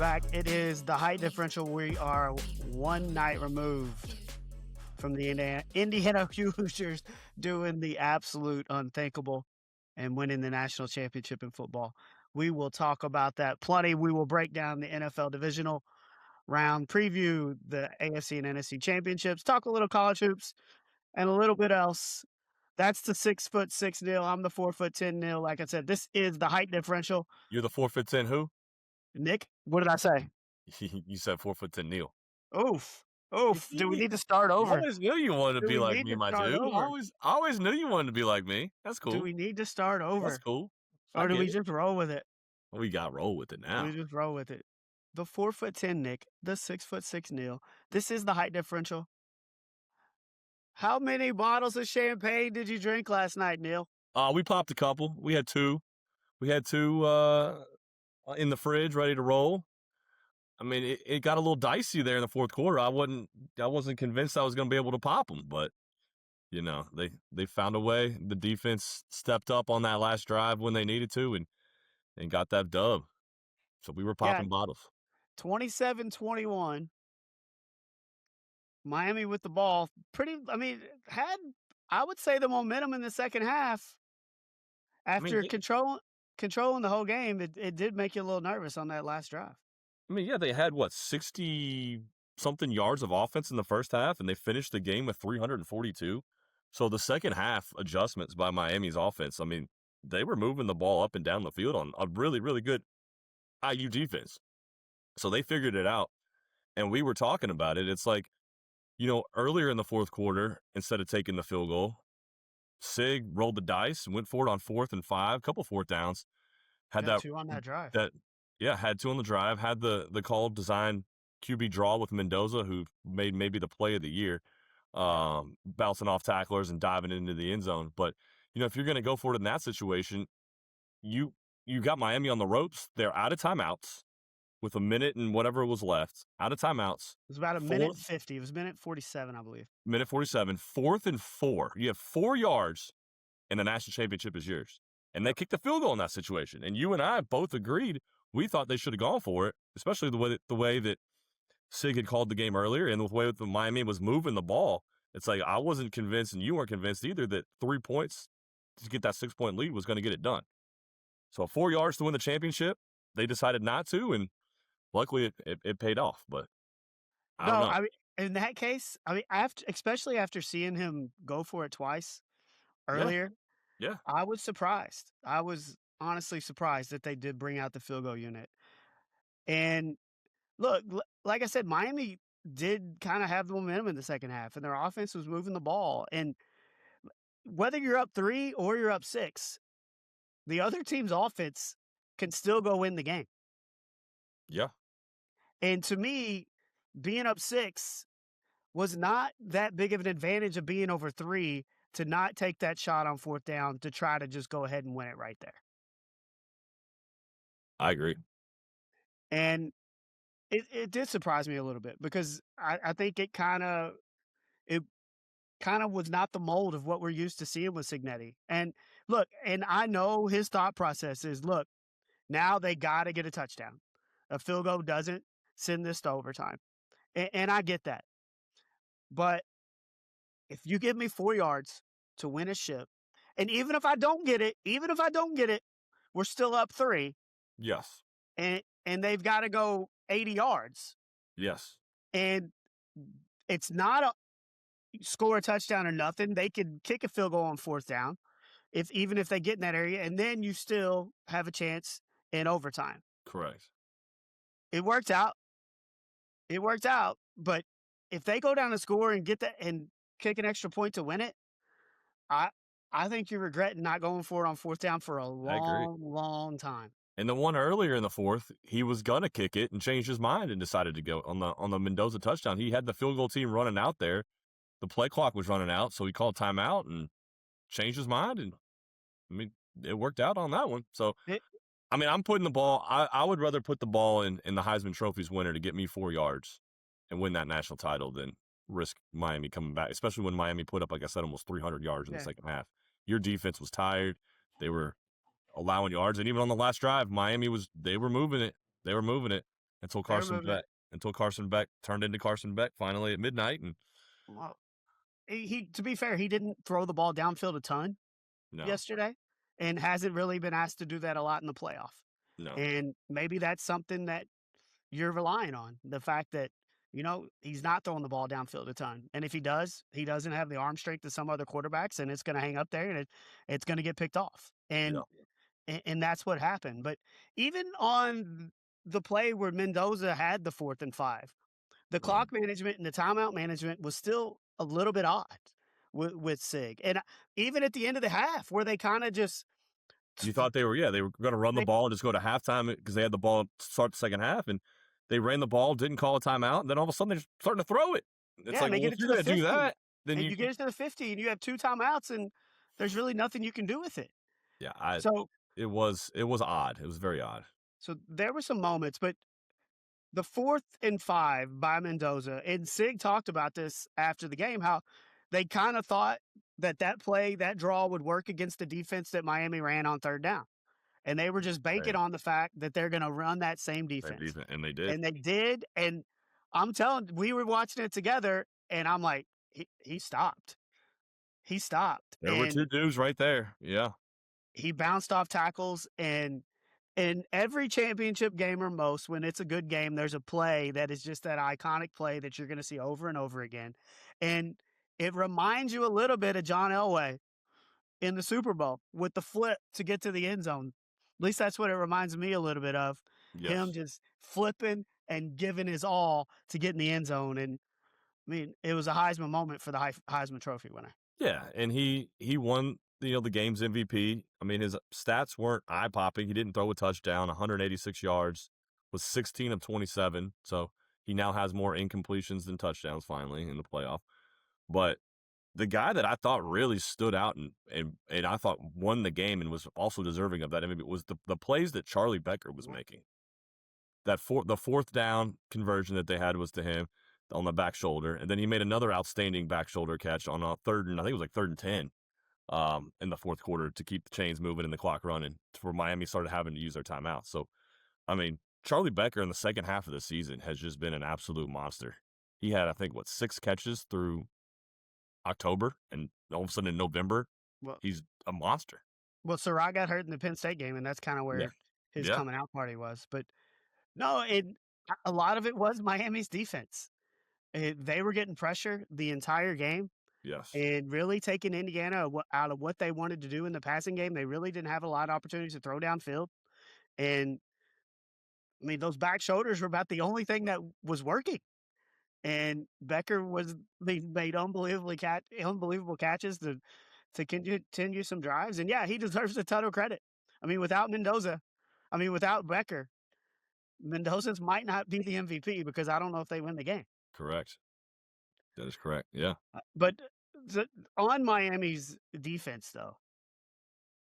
back. It is the height differential. We are one night removed from the Indiana Hoosiers doing the absolute unthinkable and winning the national championship in football. We will talk about that plenty. We will break down the NFL Divisional Round, preview the AFC and NFC championships, talk a little college hoops, and a little bit else. That's the 6'6" Neil. I'm the 4'10" Neil. Like I said, this is the height differential. You're the 4'10" who? Nick, what did I say? You said 4'10" Neil. Oof. Do we need to start over? I always knew you wanted to be like me, my dude. I always knew you wanted to be like me. That's cool. Do we need to start over? That's cool. Or do we just roll with it? We got roll with it now. We just roll with it. The 4'10" Nick, the 6'6" Neil. This is the height differential. How many bottles of champagne did you drink last night, Neil? We popped a couple. We had two. We had two in the fridge ready to roll. I mean, it got a little dicey there in the fourth quarter. I wasn't convinced I was going to be able to pop them, but you know, they found a way. The defense stepped up on that last drive when they needed to and got that dub. So we were popping bottles. 27-21. Miami with the ball. Had, I would say, the momentum in the second half. After controlling the whole game, it did make you a little nervous on that last drive. I mean, yeah, they had, 60-something yards of offense in the first half, and they finished the game with 342. So the second half adjustments by Miami's offense, I mean, they were moving the ball up and down the field on a really, really good IU defense. So they figured it out, and we were talking about it. It's like, earlier in the fourth quarter, instead of taking the field goal, Sig rolled the dice and went for it on 4th and 5, couple fourth downs. Had two on that drive. Had two on the drive. Had the called design QB draw with Mendoza, who made maybe the play of the year, bouncing off tacklers and diving into the end zone. But, if you're going to go for it in that situation, you got Miami on the ropes. They're out of timeouts with a minute and whatever was left. Out of timeouts. It was about a minute 50. It was minute 47, I believe. Minute 47. 4th and 4. You have 4 yards, and the national championship is yours. And they kicked the field goal in that situation. And you and I both agreed we thought they should have gone for it, especially the way that Sig had called the game earlier and the way that Miami was moving the ball. It's like I wasn't convinced, and you weren't convinced either, that 3 points to get that 6-point lead was going to get it done. So 4 yards to win the championship, they decided not to, and luckily it paid off. But I don't know. I mean, in that case, especially after seeing him go for it twice earlier, yeah. I was surprised. I was honestly surprised that they did bring out the field goal unit. And look, like I said, Miami did kind of have the momentum in the second half, and their offense was moving the ball. And whether you're up 3 or you're up 6, the other team's offense can still go win the game. Yeah. And to me, being up 6 was not that big of an advantage of being over 3 to not take that shot on 4th down to try to just go ahead and win it right there. I agree. And it did surprise me a little bit because I think it kind of was not the mold of what we're used to seeing with Cignetti. And look, and I know his thought process is, look, now they got to get a touchdown. A field goal doesn't send this to overtime. And I get that. But if you give me 4 yards to win a ship, and even if I don't get it, we're still up 3. Yes. And they've got to go 80 yards. Yes. And it's not a score a touchdown or nothing. They could kick a field goal on 4th down, even if they get in that area, and then you still have a chance in overtime. Correct. It worked out. But if they go down and score and get that and kick an extra point to win it, I think you're regretting not going for it on 4th down for a long time. And the one earlier in the fourth, he was gonna kick it and changed his mind and decided to go on the Mendoza touchdown. He had the field goal team running out there. The play clock was running out, so he called timeout and changed his mind. And I mean, it worked out on that one. So I'm putting the ball. I would rather put the ball in the Heisman Trophy's winner to get me 4 yards and win that national title than risk Miami coming back, especially when Miami put up, like I said, almost 300 yards in the second half. Your defense was tired. They were allowing yards. And even on the last drive, Miami they were moving it. until They Carson removed it. Beck until Carson Beck turned into Carson Beck finally at midnight, and Well, he to be fair, he didn't throw the ball downfield a ton no, yesterday and hasn't really been asked to do that a lot in the playoff. no, And maybe that's something that you're relying on, the fact that, he's not throwing the ball downfield a ton. And if he does, he doesn't have the arm strength of some other quarterbacks, and it's going to hang up there, and it's going to get picked off. yeah, And that's what happened. But even on the play where Mendoza had the 4th and 5, the mhm. clock management and the timeout management was still a little bit odd with Sig. And even at the end of the half, where they kind of just You thought they were gonna run the they, ball and just go to halftime because they had the ball to start the second half, and they ran the ball, didn't call a timeout, and then all of a sudden they're starting to throw it. It's yeah, like, and they well, get if it you're to the gonna do 50, that, then and you you get it to the 50, and you have 2 timeouts, and there's really nothing you can do with it. yeah, I So, it was odd. It was very odd. so there were some moments, but the 4th and 5 by Mendoza, and Sig talked about this after the game, how they kind of thought that play, that draw would work against the defense that Miami ran on 3rd down. And they were just banking Same, on the fact that they're going to run that same same defense. defense, and they did. And they did. And we were watching it together, and I'm like, he stopped. He stopped. There were two And dudes right there. Yeah, he bounced off tackles. And in every championship game or most, when it's a good game, there's a play that is just that iconic play that you're going to see over and over again. And it reminds you a little bit of John Elway in the Super Bowl with the flip to get to the end zone. At least that's what it reminds me a little bit of, him yes, just flipping and giving his all to get in the end zone. And I mean, it was a Heisman moment for the Heisman Trophy winner. yeah, and he won the game's MVP. I mean, his stats weren't eye popping. He didn't throw a touchdown, 186 yards, was 16 of 27. So he now has more incompletions than touchdowns finally in the playoff. But the guy that I thought really stood out and I thought won the game and was also deserving of that MVP was the plays that Charlie Becker was making. The fourth down conversion that they had was to him on the back shoulder, and then he made another outstanding back shoulder catch on a third and I think it was like 3rd and 10 in the fourth quarter to keep the chains moving and the clock running before Miami started having to use their timeout. So, I mean, Charlie Becker in the second half of the season has just been an absolute monster. He had, I think, 6 catches through October, and all of a sudden in November, Well, he's a monster. Surratt got hurt in the Penn State game, and that's kind of Yeah. where his Yeah. coming out party was. But no, a lot of it was Miami's defense. They were getting pressure the entire game Yes. and really taking Indiana out of what they wanted to do in the passing game. They really didn't have a lot of opportunities to throw downfield. And I mean, those back shoulders were about the only thing that was working. And Becker made unbelievable catches to continue some drives. And yeah, he deserves a ton of credit. I mean, without Becker, Mendoza's might not be the MVP because I don't know if they win the game. Correct. That is correct. Yeah. But on Miami's defense, though,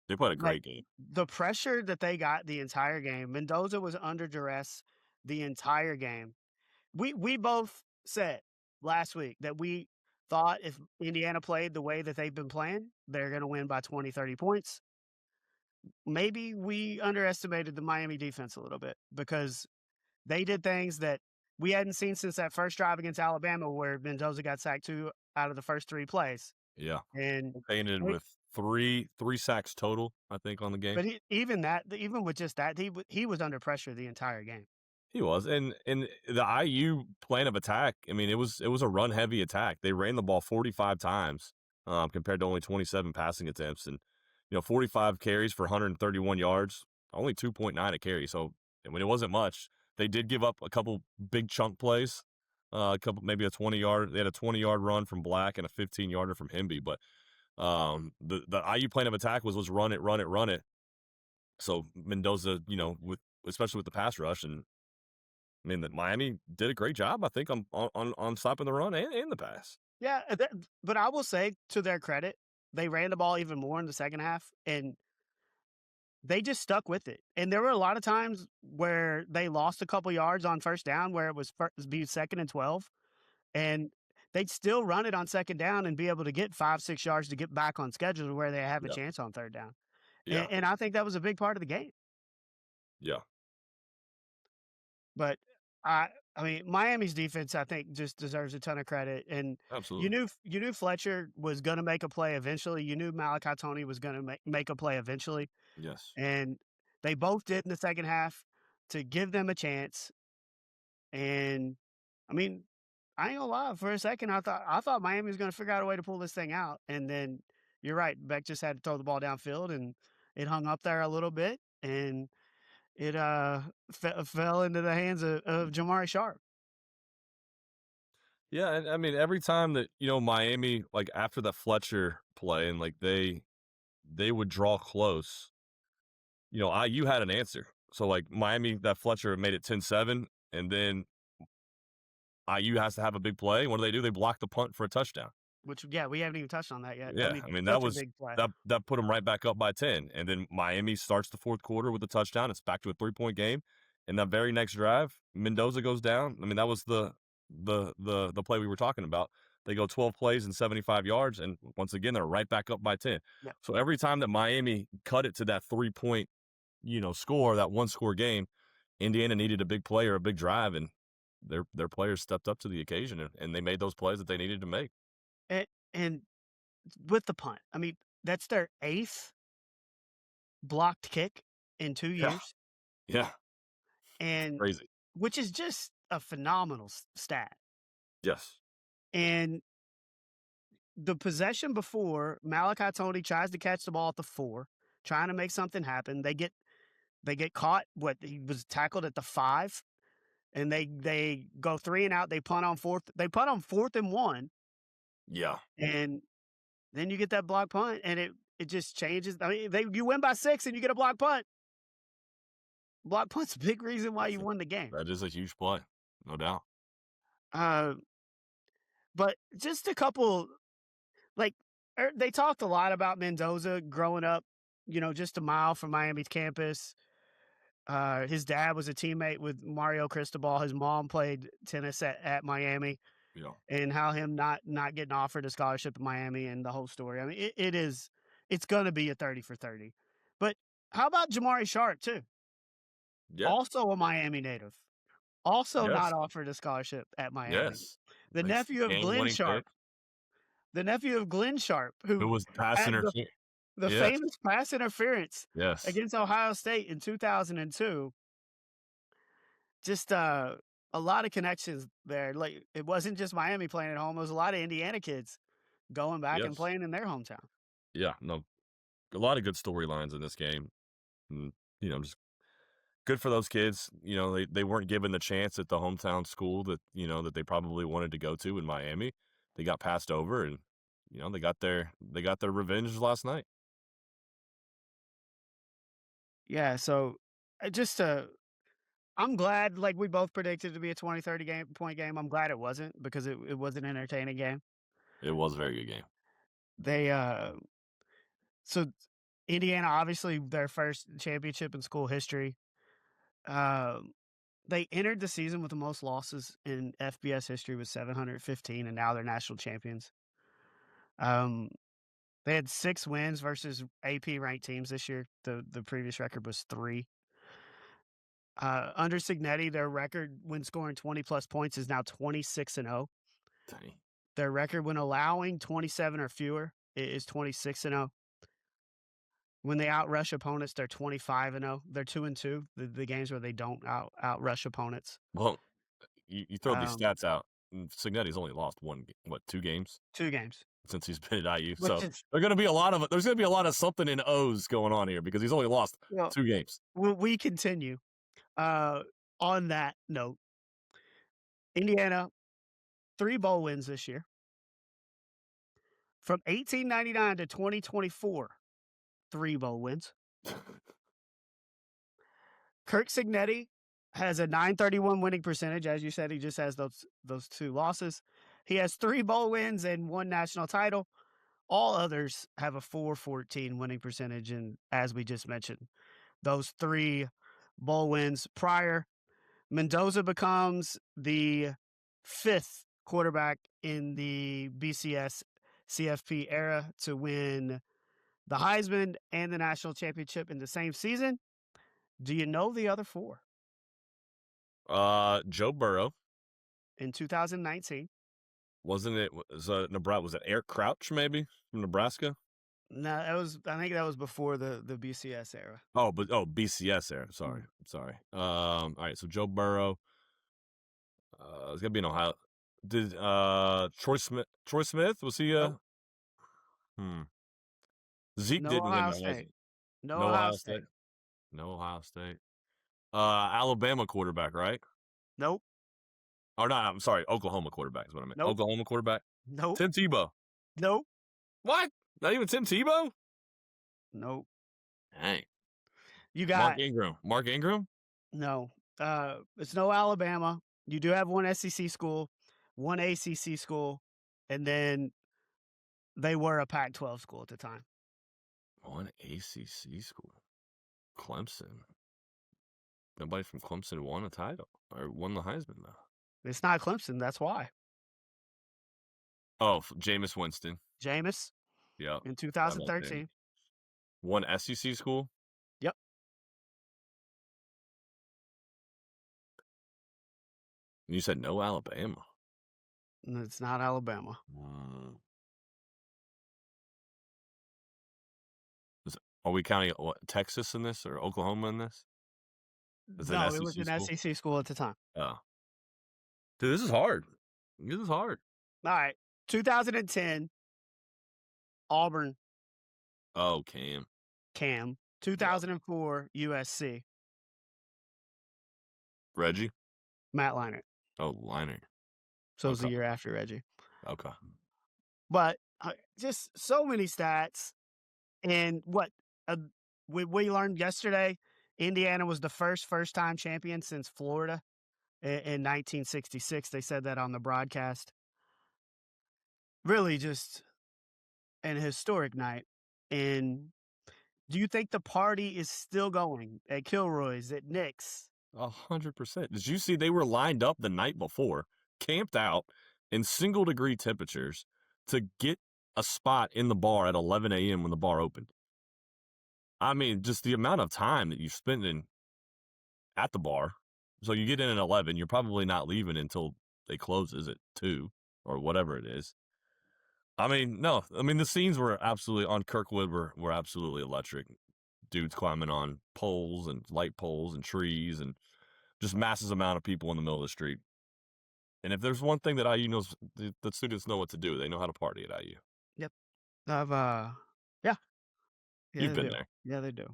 They played a like great game. the pressure that they got the entire game, Mendoza was under duress the entire game. We both said last week that we thought if Indiana played the way that they've been playing, they're going to win by 20, 30 points. Maybe we underestimated the Miami defense a little bit because they did things that we hadn't seen since that first drive against Alabama where Mendoza got sacked 2 out of the first 3 plays. Yeah. And They ended with three sacks total, I think, on the game. but even with just that, he was under pressure the entire game. He was, and the IU plan of attack. I mean, it was a run heavy attack. They ran the ball 45 times compared to only 27 passing attempts, and 45 carries for 131 yards, only 2.9 a carry. So I mean, it wasn't much. They did give up a couple big chunk plays, maybe a 20-yard. They had a 20-yard run from Black and a 15-yarder from Hemby, but the IU plan of attack was run it, run it, run it. So Mendoza, especially with the pass rush, and I mean that Miami did a great job, I think, on stopping the run and the pass. Yeah, but I will say to their credit, they ran the ball even more in the second half, and they just stuck with it. And there were a lot of times where they lost a couple yards on first down where it was be 2nd and 12, and they'd still run it on second down and be able to get 5, 6 yards to get back on schedule to where they have a Yeah, chance on third down. yeah, And I think that was a big part of the game. yeah. But I mean, Miami's defense, I think, just deserves a ton of credit, and Absolutely. you knew Fletcher was gonna make a play eventually, you knew Malachi Tony was gonna make a play eventually, Yes. and they both did in the second half to give them a chance, and, I mean, I ain't gonna lie, for a second, I thought Miami was gonna figure out a way to pull this thing out, and then you're right, Beck just had to throw the ball downfield, and it hung up there a little bit, and it, fell into the hands of Jamari Sharp. Yeah, and I mean, every time that, Miami, like, after the Fletcher play and, like, they would draw close, IU had an answer. So, like, Miami, that Fletcher made it 10-7, and then IU has to have a big play. What do? They block the punt for a touchdown. Which, yeah, we haven't even touched on that yet. I Yeah, mean, I mean, such a big play. that put them right back up by 10, and then Miami starts the fourth quarter with a touchdown. It's back to a 3-point game, and that very next drive, Mendoza goes down. I mean, that was the play we were talking about. They go 12 plays and 75 yards, and once again, they're right back up by 10. Yeah, So every time that Miami cut it to that 3-point, score, that one-score game, Indiana needed a big play or a big drive, and their players stepped up to the occasion, and they made those plays that they needed to make. and with the punt, I mean, that's their 8th blocked kick in 2 Yeah, years, yeah, and crazy. which is just a phenomenal stat, Yes, and the possession before, Malachi Tony tries to catch the ball at the 4, trying to make something happen. They get caught, he was tackled at the 5, and they go 3 and out, they punt on 4th and 1, yeah, and then you get that block punt, and it just changes. I mean, you win by 6 and you get a block punt. Block punt's a big reason why that's you won the game. that is a huge play, no doubt. Uh, but just a couple, like, they talked a lot about Mendoza growing up, just a mile from Miami's campus. His dad was a teammate with Mario Cristobal. His mom played tennis at Miami, Yeah, and how him not getting offered a scholarship at Miami and the whole story. I mean, it's gonna be a 30 for 30. But how about Jamari Sharp too? yeah, Also a Miami native, also not yes, offered a scholarship at Miami. yes. The Nice nephew of Glenn game-winning pick. Sharp, the nephew of Glenn Sharp, Who who was pass had interference? the Yes, famous pass interference yes, against Ohio State in 2002. Just a lot of connections there. Like, it wasn't just Miami playing at home; it was a lot of Indiana kids going back and yes, playing in their hometown. yeah. No, a lot of good storylines in this game, and just good for those kids. They weren't given the chance at the hometown school that that they probably wanted to go to in Miami. They got passed over, and they got their revenge last night. Yeah, so just I'm glad, like we both predicted, it to be a 20-30 point game. I'm glad it wasn't, because it was an entertaining game. It was a very good game. They so Indiana, obviously their first championship in school history. Um they entered the season with the most losses in FBS history with 715, and now they're national champions. Um they had 6 wins versus AP ranked teams this year. The previous record was 3. Under Cignetti, their record when scoring 20 plus points is now 26-0. Dang. Their record when allowing 27 or fewer is 26-0. When they outrush opponents, they're 25-0. They're 2-2. The games where they don't outrush opponents. Well, you throw these Um, stats out, and Cignetti's only lost 2 games 2 games, since he's been at IU. which So is, there's gonna be a lot of something in O's going on here because he's only lost well, 2 games. we continue. Uh, on that note, Indiana 3 bowl wins this year. From 1899 to 2024, 3 bowl wins. Curt Cignetti has a 931 winning percentage. As you said, he just has those 2 losses. He has 3 bowl wins and 1 national title. All others have a 414 winning percentage, and as we just mentioned, those 3 bowl wins prior. Mendoza becomes the 5th quarterback in the BCS CFP era to win the Heisman and the national championship in the same season. Do you know the other 4? Joe Burrow. In 2019. Wasn't it? Nebraska? Was it Eric Crouch maybe from Nebraska? No, I think that was before the BCS era. BCS era. Sorry. All right. So Joe Burrow. It's gonna be in Ohio. Did Troy Smith? Was he? Nope. Zeke No didn't win Ohio that, was State. it? No No Ohio Ohio State. State. No Ohio State. Alabama quarterback, right? Nope. Or not? I'm sorry. Oklahoma quarterback is what I meant. Nope. Oklahoma quarterback. Nope. Tim Tebow. Nope. What? Not even Tim Tebow? Nope. Dang. You got Mark Ingram. Mark Ingram? no. It's no Alabama. You do have one SEC school, one ACC school, and then they were a Pac-12 school at the time. One ACC school. Clemson. Nobody from Clemson won a title or won the Heisman, though. It's not Clemson. That's why. Oh, Jameis Winston. Jameis. Yeah. In 2013. One SEC school? Yep. You said no Alabama. It's not Alabama. Are we counting Texas in this or Oklahoma in this? No, it was an SEC school at the time. Oh. Dude, this is hard. All right. 2010, Auburn. Oh, Cam. 2004, USC. Reggie? Matt Leinart. Oh, Leinart. So it was the year after Reggie. Okay. But just so many stats. And what we learned yesterday, Indiana was the first-time champion since Florida in 1966. They said that on the broadcast. Really just an historic night. And do you think the party is still going at Kilroy's, at Nick's? 100%. Did you see they were lined up the night before, camped out in single-degree temperatures to get a spot in the bar at 11 a.m. when the bar opened? I mean, just the amount of time that you spend at the bar. So you get in at 11, you're probably not leaving until they closes at 2 or whatever it is. I mean, no. I mean, the scenes were absolutely, on Kirkwood, were absolutely electric. Dudes climbing on poles and light poles and trees and just massive amount of people in the middle of the street. And if there's one thing that IU knows, the students know what to do. They know how to party at IU. Yep. Yeah. You've been there. Yeah, they do.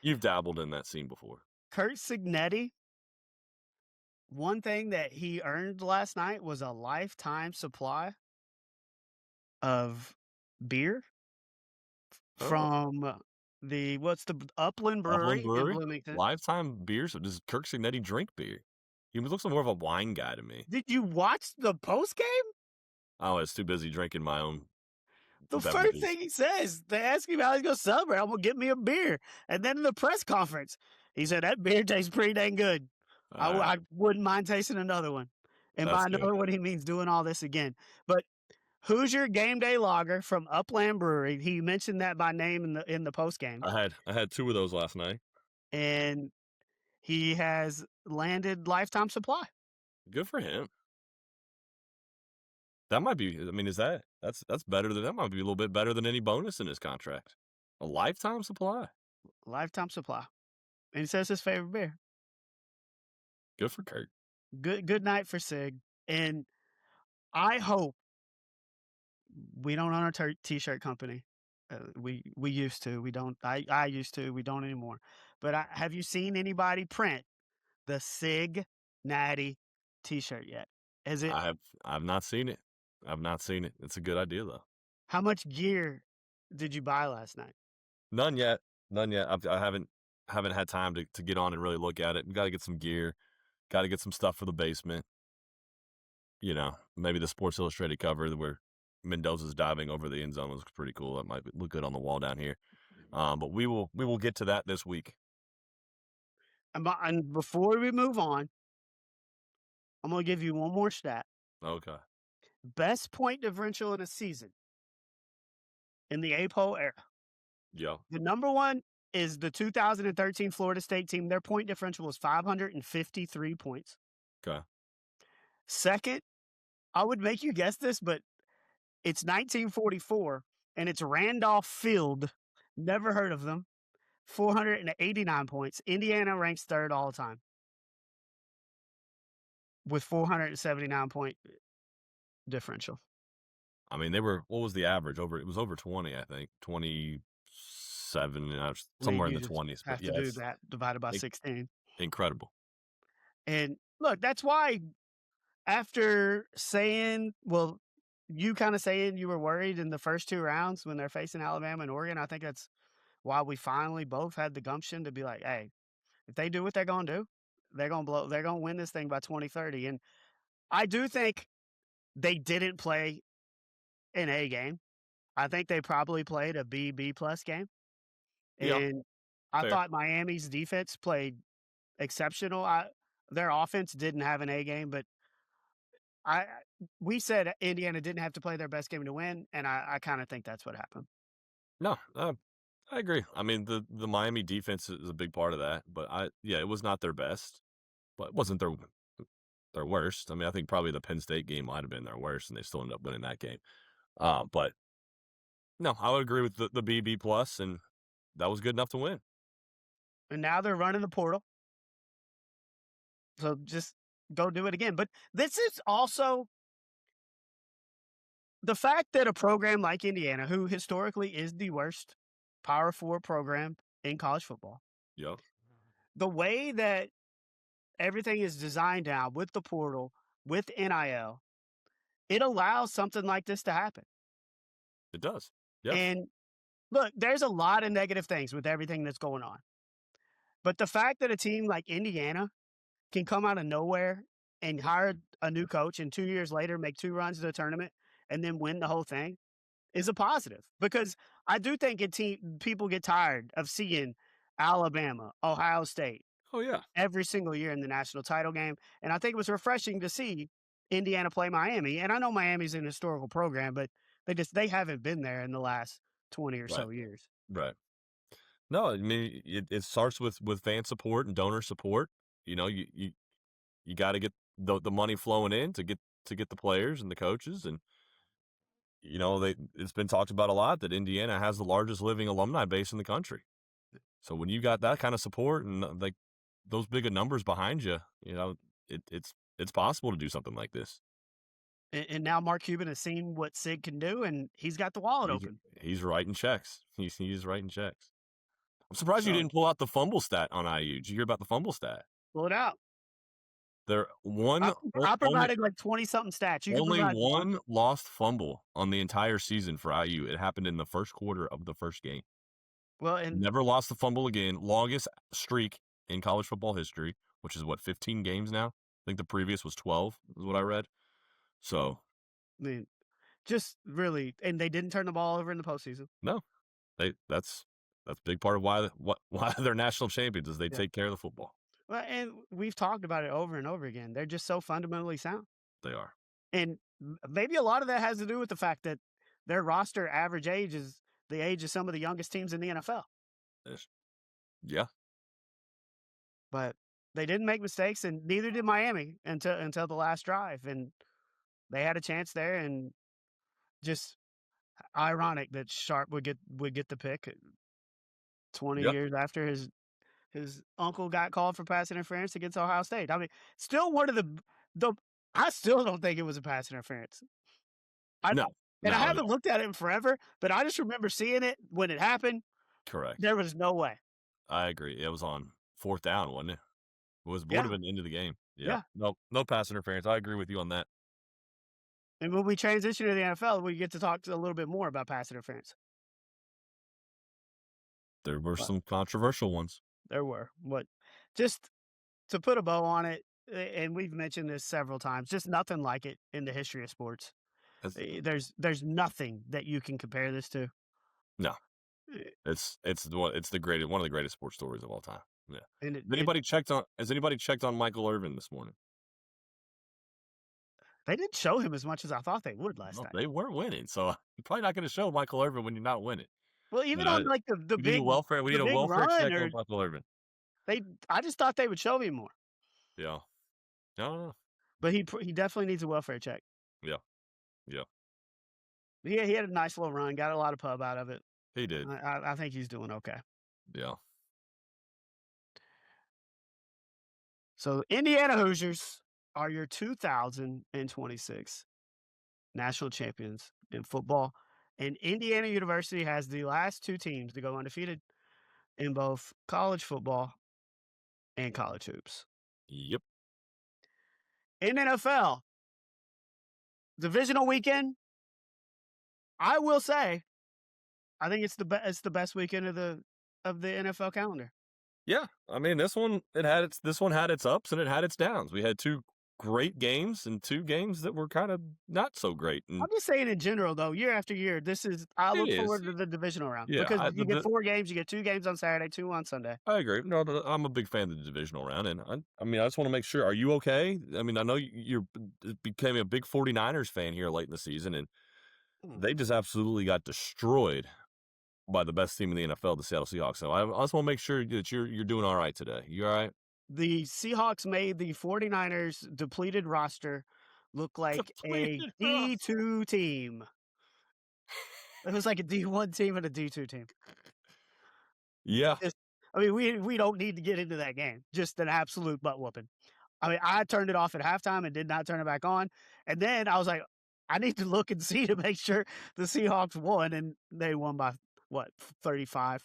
You've dabbled in that scene before. Curt Cignetti, one thing that he earned last night was a lifetime supply of beer from the Upland Brewery in Bloomington. Lifetime beer. So does Curt Cignetti drink beer? He looks like more of a wine guy to me. Did you watch the post game? I was too busy drinking my own. The first thing he says, they ask him how he's going to celebrate. I'm going to get me a beer. And then in the press conference, he said, that beer tastes pretty dang good. I wouldn't mind tasting another one. And by another, what he means doing all this again. But Hoosier Game Day Lager from Upland Brewery. He mentioned that by name in the post game. I had 2 of those last night. And he has landed lifetime supply. Good for him. That might be. I mean, that's better than that. Might be a little bit better than any bonus in his contract. A lifetime supply. Lifetime supply, and he says his favorite beer. Good for Curt. Good night for Sig, and I hope we don't own a t-shirt company. We used to. We don't. I used to. We don't anymore. But have you seen anybody print the Sig Natty t-shirt yet? Is it? I've not seen it. I've not seen it. It's a good idea though. How much gear did you buy last night? None yet. I haven't had time to get on and really look at it. We got to get some gear. Got to get some stuff for the basement. You know, maybe the Sports Illustrated cover where Mendoza's diving over the end zone looks pretty cool. That might look good on the wall down here. But we will get to that this week. And before we move on, I'm going to give you one more stat. Okay. Best point differential in a season in the A-Poll era. Yeah. The number one is the 2013 Florida State team. Their point differential was 553 points. Okay. Second, I would make you guess this, but it's 1944, and it's Randolph Field. Never heard of them. 489 points. Indiana ranks third all time with 479 point differential. I mean, what was the average? It was over 20, I think. 27, somewhere in the 20s. Have to do that divided by 16. Incredible. And look, that's why after saying, well, you kind of saying you were worried in the first 2 rounds when they're facing Alabama and Oregon, I think that's why we finally both had the gumption to be like, hey, if they do what they're going to do, they're going to win this thing by 2030. And I do think they didn't play an A game. I think they probably played a B plus game. And I thought Miami's defense played exceptional. Their offense didn't have an A game, but we said Indiana didn't have to play their best game to win, and I kind of think that's what happened. No, I agree. I mean, the Miami defense is a big part of that, but it was not their best, but it wasn't their worst. I mean, I think probably the Penn State game might have been their worst, and they still ended up winning that game. But no, I would agree with the B plus, and that was good enough to win. And now they're running the portal, so just go do it again. But this is also the fact that a program like Indiana, who historically is the worst Power 4 program in college football, Yep. The way that everything is designed now with the portal, with NIL, it allows something like this to happen. It does. Yeah. And look, there's a lot of negative things with everything that's going on. But the fact that a team like Indiana can come out of nowhere and hire a new coach and 2 years later make 2 runs to the tournament and then win the whole thing is a positive, because I do think people get tired of seeing Alabama, Ohio State, every single year in the national title game. And I think it was refreshing to see Indiana play Miami. And I know Miami's an historical program, but they haven't been there in the last 20 or so years. Right. No, I mean, it starts with fan support and donor support. You know, you got to get the money flowing in to get the players and the coaches. And, you know, it's been talked about a lot that Indiana has the largest living alumni base in the country. So when you got that kind of support and like those big numbers behind you, you know, it's possible to do something like this. And now Mark Cuban has seen what Sig can do, and he's got the wallet open. He's writing checks. He's writing checks. I'm surprised you didn't pull out the fumble stat on IU. Did you hear about the fumble stat? Pull it out. I provided like 20-something stats. Only one lost fumble on the entire season for IU. It happened in the first quarter of the first game. Well, and never lost a fumble again. Longest streak in college football history, which is 15 games now. I think the previous was 12, is what I read. So, I mean, just really, and they didn't turn the ball over in the postseason. No, that's a big part of why they're national champions is they take care of the football. Well, and we've talked about it over and over again. They're just so fundamentally sound. They are. And maybe a lot of that has to do with the fact that their roster average age is the age of some of the youngest teams in the NFL. Yeah. But they didn't make mistakes, and neither did Miami until the last drive. And they had a chance there, and just ironic that Sharp would get the pick 20 years after his uncle got called for pass interference against Ohio State. I mean, still one of the I still don't think it was a pass interference. I haven't looked at it in forever, but I just remember seeing it when it happened. Correct. There was no way. I agree. It was on 4th down, wasn't it? It would have been into the game. Yeah. No pass interference. I agree with you on that. And when we transition to the NFL, we get to talk a little bit more about pass interference. There were some controversial ones. There were. But just to put a bow on it, and we've mentioned this several times, just nothing like it in the history of sports. There's nothing that you can compare this to. No. It's the greatest, one of the greatest sports stories of all time. Yeah. And has anybody checked on Michael Irvin this morning? They didn't show him as much as I thought they would last time. They weren't winning, so you're probably not going to show Michael Irvin when you're not winning. Well, even No, on like we need a welfare. We the need a big welfare run, check or on Buffalo Irvin. I just thought they would show me more, Yeah. No. but he definitely needs a welfare check. Yeah. Yeah. He had a nice little run, got a lot of pub out of it. He did. I think he's doing okay. Yeah. So Indiana Hoosiers are your 2026 national champions in football, and Indiana University has the last two teams to go undefeated in both college football and college hoops. Yep. In NFL, divisional weekend, I will say, I think it's the best weekend of the NFL calendar. Yeah. I mean, this one had its ups and it had its downs. We had two great games and two games that were kind of not so great. I'm And just saying in general though, year after year, I it look is. forward to the divisional round Yeah. because you get 4 games, you get 2 games on Saturday, 2 on Sunday. I agree. No, I'm a big fan of the divisional round, and I mean, I just want to make sure. Are you okay? I mean, I know you became a big 49ers fan here late in the season, and Mm. they just absolutely got destroyed by the best team in the NFL, the Seattle Seahawks. So I just want to make sure that you're doing all right today. You all right? The Seahawks made the 49ers depleted roster look like a Depleted roster. D2 team. It was like a D1 team and a D2 team. Yeah. Just I mean, we don't need to get into that game. Just an absolute butt whooping. I mean, I turned it off at halftime and did not turn it back on. And then I was like, I need to look and see to make sure the Seahawks won, and they won by what, 35.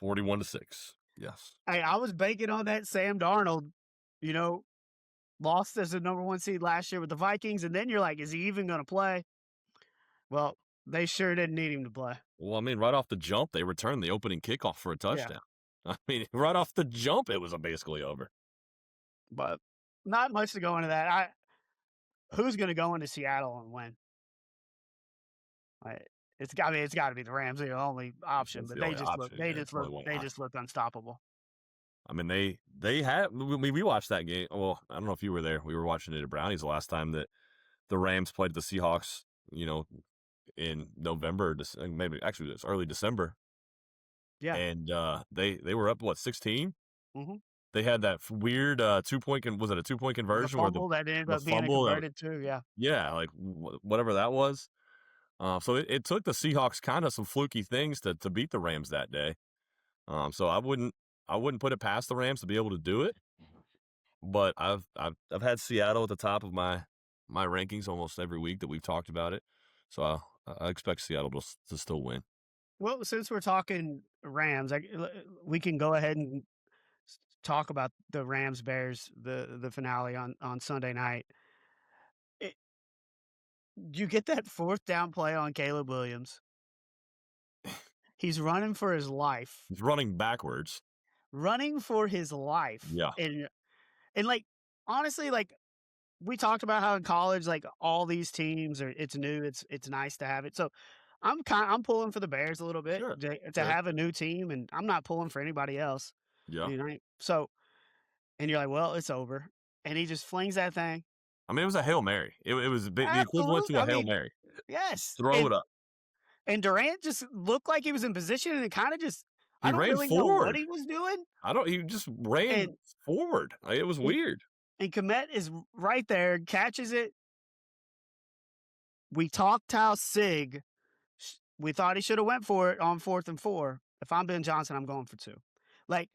41-6. Yes. I was banking on that Sam Darnold, you know, lost as the number 1 seed last year with the Vikings, and then you're like, is he even going to play? Well, they sure didn't need him to play. Well, I mean, right off the jump, they returned the opening kickoff for a Yeah, touchdown. I mean, right off the jump, it was basically over. but not much to go into that. Who's going to go into Seattle and win? It's got to be the Rams. They're the only option, That's but the only option. Yeah, it's only one they option. just look unstoppable. I mean, they had we watched that game. Well, I don't know if you were there. We were watching it at Brownies the last time that the Rams played the Seahawks. You know, in November, maybe actually it was early December, Yeah. and they were up 16. Mm-hmm. They had that weird 2-point. Was it a 2-point The conversion fumble that ended the up being fumble? converted too. Yeah. Yeah, like whatever that was. So it took the Seahawks kind of some fluky things to beat the Rams that day. So I wouldn't put it past the Rams to be able to do it. But I've had Seattle at the top of my rankings almost every week that we've talked about it. So I expect Seattle to still win. Well, since we're talking Rams, we can go ahead and talk about the Rams Bears, the finale on Sunday night. You get that 4th down play on Caleb Williams. He's running for his life. He's running backwards. Running for his life. Yeah. And like, honestly, like, we talked about how in college, like, all these teams it's new, it's nice to have it. So I'm pulling for the Bears a little bit Sure. to have a new team, and I'm not pulling for anybody else. Yeah. You know? So, and you're like, well, it's over. And he just flings that thing. I mean, it was a Hail Mary. It was the equivalent to a Hail Mary. Yes. Throw it up. And Durant just looked like he was in position, and it kind of just, He I don't ran really know forward. what he was doing. He just ran forward. It was weird. And Komet is right there, catches it. We talked how Sig, we thought he should have went for it on 4th and 4. If I'm Ben Johnson, I'm going for 2. Like,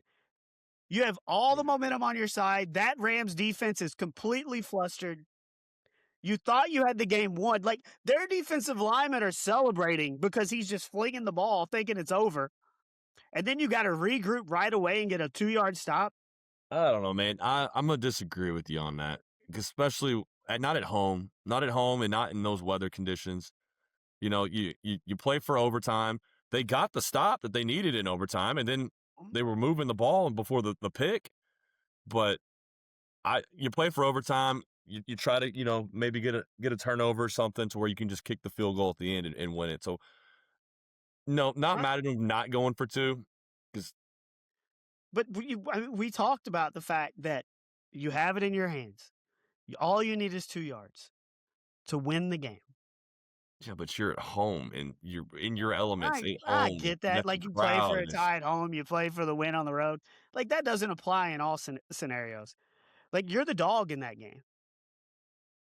you have all the momentum on your side. That Rams defense is completely flustered. You thought you had the game won. Like, their defensive linemen are celebrating because he's just flinging the ball thinking it's over. And then you got to regroup right away and get a 2-yard stop. I don't know, man. I'm going to disagree with you on that, especially not at home and not in those weather conditions. You know, you play for overtime. They got the stop that they needed in overtime, and then they were moving the ball before the pick. But you play for overtime. You try to, maybe get a turnover or something to where you can just kick the field goal at the end and win it. So, no, not mad at him not going for 2. But we talked about the fact that you have it in your hands. All you need is 2 yards to win the game. Yeah, but you're at home and you're in your elements at I home. get You that. got the Like, you play for crowd a and it's tie at home, you play for the win on the road. Like, that doesn't apply in all scenarios. Like, you're the dog in that game.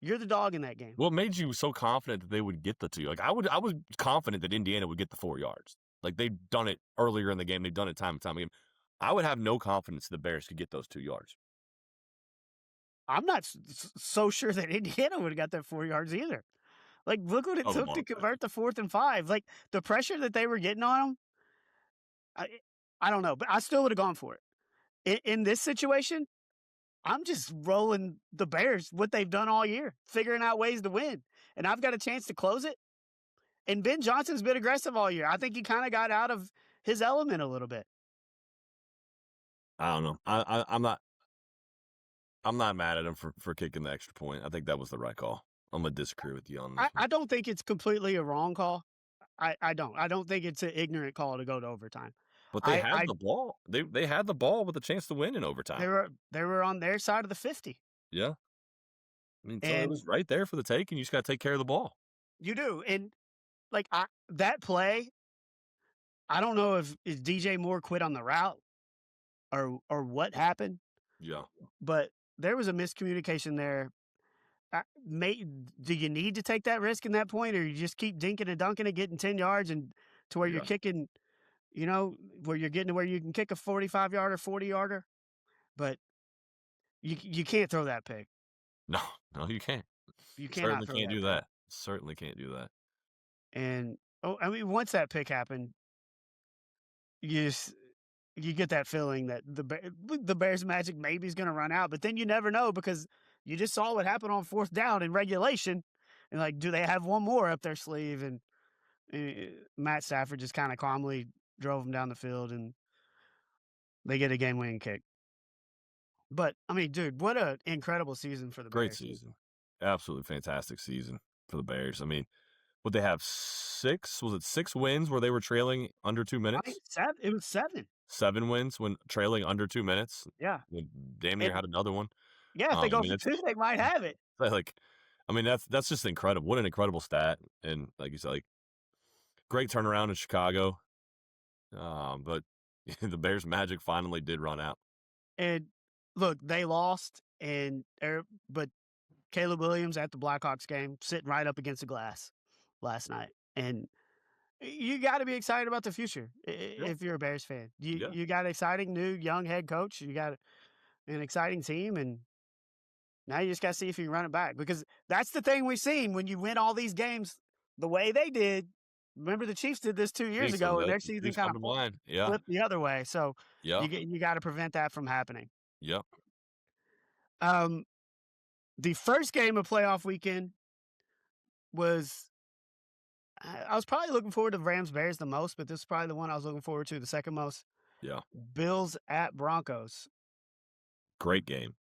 You're the dog in that game. what made you so confident that they would get the 2? Like, I was confident that Indiana would get the 4 yards. Like, they've done it earlier in the game. They've done it time and time again. I would have no confidence the Bears could get those 2 yards. I'm not so sure that Indiana would have got that 4 yards either. Like, look what it Oh, the took to ball. convert the 4th and 5. Like, the pressure that they were getting on them, I I don't know, but I still would have gone for it. In this situation, I'm just rolling the Bears, what they've done all year, figuring out ways to win, and I've got a chance to close it. And Ben Johnson's been aggressive all year. I think he kinda got out of his element a little bit. I don't know. I'm not mad at him for kicking the extra point. I think that was the right call. I'm gonna disagree with you on this one. I don't think it's completely a wrong call. I don't. I don't think it's an ignorant call to go to overtime. But they had I the ball. They had the ball with a chance to win in overtime. they were on their side of the 50, Yeah. I mean, so it and was right there for the take, and you just gotta take care of the ball. you do, and, like, that play, I don't know if DJ Moore quit on the route or what happened, Yeah. but there was a miscommunication there. May Do you need to take that risk in that point, or you just keep dinking and dunking and getting 10 yards and to where you're Yeah. kicking, where you're getting to where you can kick a 45-yarder, 40-yarder? But you can't throw that pick. No, no, you can't. You cannot Certainly throw can't that do pick. that. Certainly can't do that. And, I mean, once that pick happened, you just you get that feeling that the Bears magic maybe is gonna run out, but then you never know because you just saw what happened on 4th down in regulation, and, like, do they have one more up their sleeve? And, Matt Stafford just kinda calmly drove them down the field, and they get a game-winning kick. But, I mean, dude, what an incredible season for the Great Bears. season. Absolutely fantastic season for the Bears. I mean, would they have 6? Was it 6 wins where they were trailing under 2 minutes? It was 7. 7 wins when trailing under 2 minutes? Yeah. When damn near And had another one. yeah, if they I go mean, for it's 2, they might have it. like, I mean, that's just incredible. What an incredible stat. And like you said, like, great turnaround in Chicago. But the Bears magic finally did run out. And look, they lost, but Caleb Williams at the Blackhawks game sitting right up against the glass last night, and you got to be excited about the future Yeah. if you're a Bears fan. Yeah. You got an exciting new young head coach. You got an exciting team, and now you just got to see if you can run it back because that's the thing we've seen when you win all these games the way they did. Remember the Chiefs did this 2 years ago, and their season kind of Yeah. flipped the other way. So Yeah. you got to prevent that from happening. Yep. The first game of playoff weekend was I was probably looking forward to Rams Bears the most, but this is probably the one I was looking forward to the second most. Yeah. Bills at Broncos. Great game.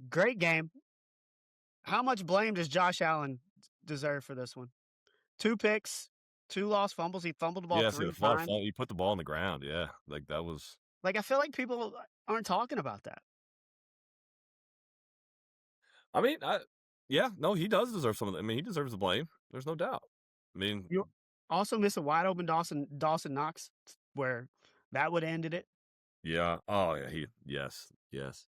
Great game. How much blame does Josh Allen deserve for this one? 2 picks, 2 lost fumbles. He fumbled the ball Yes, 3 a lot of times. fun. You put the ball on the ground. Yeah. Like that was. Like, I feel like people aren't talking about that. I mean, yeah, no, he does deserve some of it. I mean, he deserves the blame. There's no doubt. I mean, You also miss a wide open Dawson Knox where that would have ended it. yeah. Oh, yeah. Yes.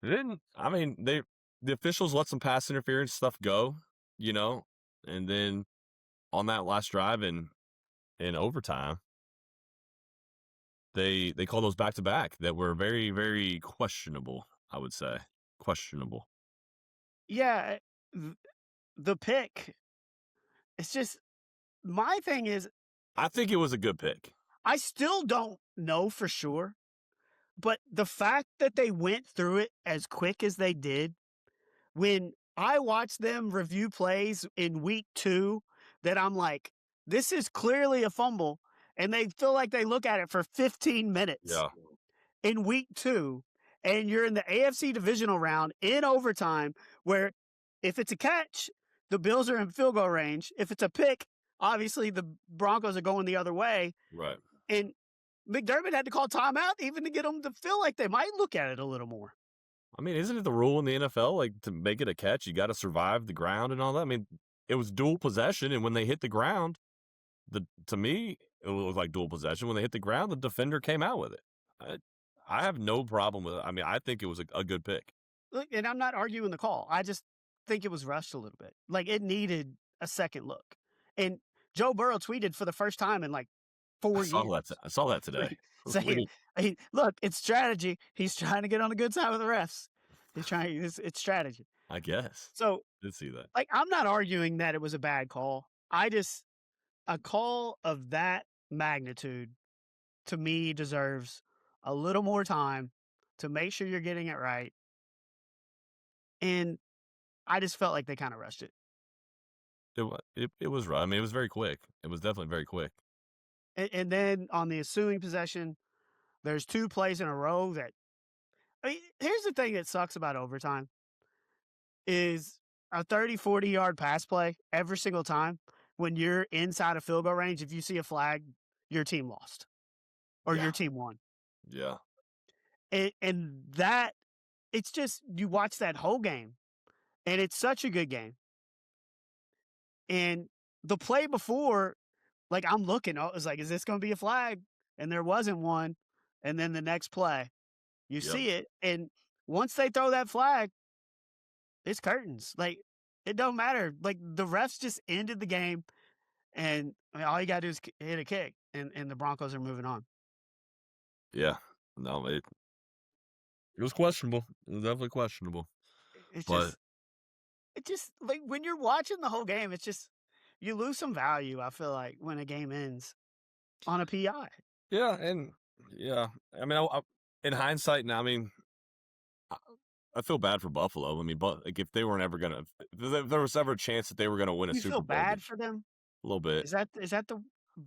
Then, I mean, the officials let some pass interference stuff go, and then on that last drive in overtime, they call those back to back that were very, very questionable. I would say questionable. Yeah, the pick. It's just my thing is I think it was a good pick. I still don't know for sure, but the fact that they went through it as quick as they did, when I watched them review plays in week 2, that I'm like, this is clearly a fumble, and they feel like they look at it for 15 minutes Yeah. in week 2, and you're in the AFC Divisional Round in overtime, where if it's a catch, the Bills are in field goal range. If it's a pick, obviously the Broncos are going the other way. Right. And McDermott had to call timeout even to get them to feel like they might look at it a little more. I mean, isn't it the rule in the NFL, like, to make it a catch, you got to survive the ground and all that? I mean, it was dual possession, and when they hit the ground, to me, it looked like dual possession. When they hit the ground, the defender came out with it. I have no problem with it. I mean, I think it was a good pick. Look, and I'm not arguing the call. I just think it was rushed a little bit. Like, it needed a second look. And Joe Burrow tweeted for the first time in, like, 4 years. I saw that today. Saying, look, it's strategy. He's trying to get on the good side with the refs. He's trying. It's strategy. I guess. So, Did see that. like, I'm not arguing that it was a bad call. A call of that magnitude, to me, deserves a little more time to make sure you're getting it right. And I just felt like they kind of rushed it. It was right. I mean, it was very quick. It was definitely very quick. And then on the ensuing possession, there's 2 plays in a row that, I mean, here's the thing that sucks about overtime is a 30, 40-yard pass play every single time. When you're inside of field goal range, if you see a flag, your team lost or your team won. Yeah. And that, it's just, you watch that whole game, and it's such a good game. And the play before, like, I'm looking, I was like, is this going to be a flag? And there wasn't one. And then the next play, you see it. And once they throw that flag, it's curtains. Like, it don't matter. Like, the refs just ended the game. And I mean, all you got to do is hit a kick, and the Broncos are moving on. Yeah. No, it was questionable. It was definitely questionable. It just, like, when you're watching the whole game, it's just, you lose some value, I feel like, when a game ends on a PI. Yeah, and I mean, in hindsight now, I mean, I feel bad for Buffalo. I mean, but like, if they weren't ever gonna, if there was ever a chance that they were gonna win a You Super feel Bowl, bad for them? a little bit. Is that the,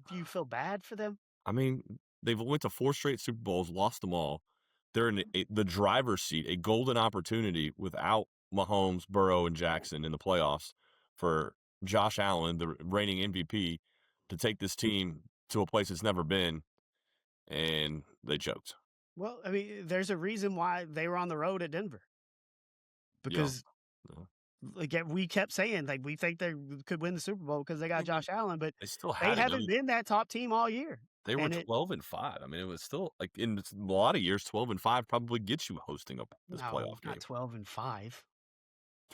do you feel bad for them? I mean, they've went to 4 straight Super Bowls, lost them all. They're in the driver's seat, a golden opportunity without Mahomes, Burrow, and Jackson in the playoffs for Josh Allen, the reigning MVP, to take this team to a place it's never been, and they choked. Well, I mean, there's a reason why they were on the road at Denver. Because, like, we kept saying, like, we think they could win the Super Bowl because they got Josh Allen, but they still haven't been that top team all year. They were 12-5. I mean, it was still, like, in a lot of years, 12-5 probably gets you hosting this playoff game. Not 12-5.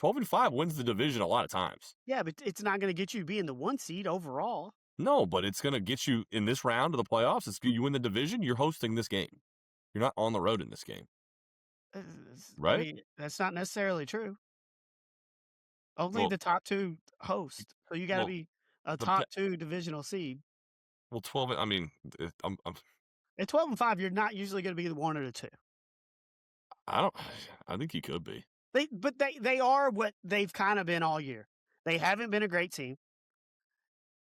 12-5 wins the division a lot of times. Yeah, but it's not going to get you being the 1 seed overall. No, but it's going to get you in this round of the playoffs. You win the division, you're hosting this game. You're not on the road in this game. Right? I mean, that's not necessarily true. Only the top 2 host. So you got to be a top 2 divisional seed. Well, 12, I mean, at 12-5, you're not usually going to be the 1 or the 2. I think he could be. They are what they've kind of been all year. They haven't been a great team.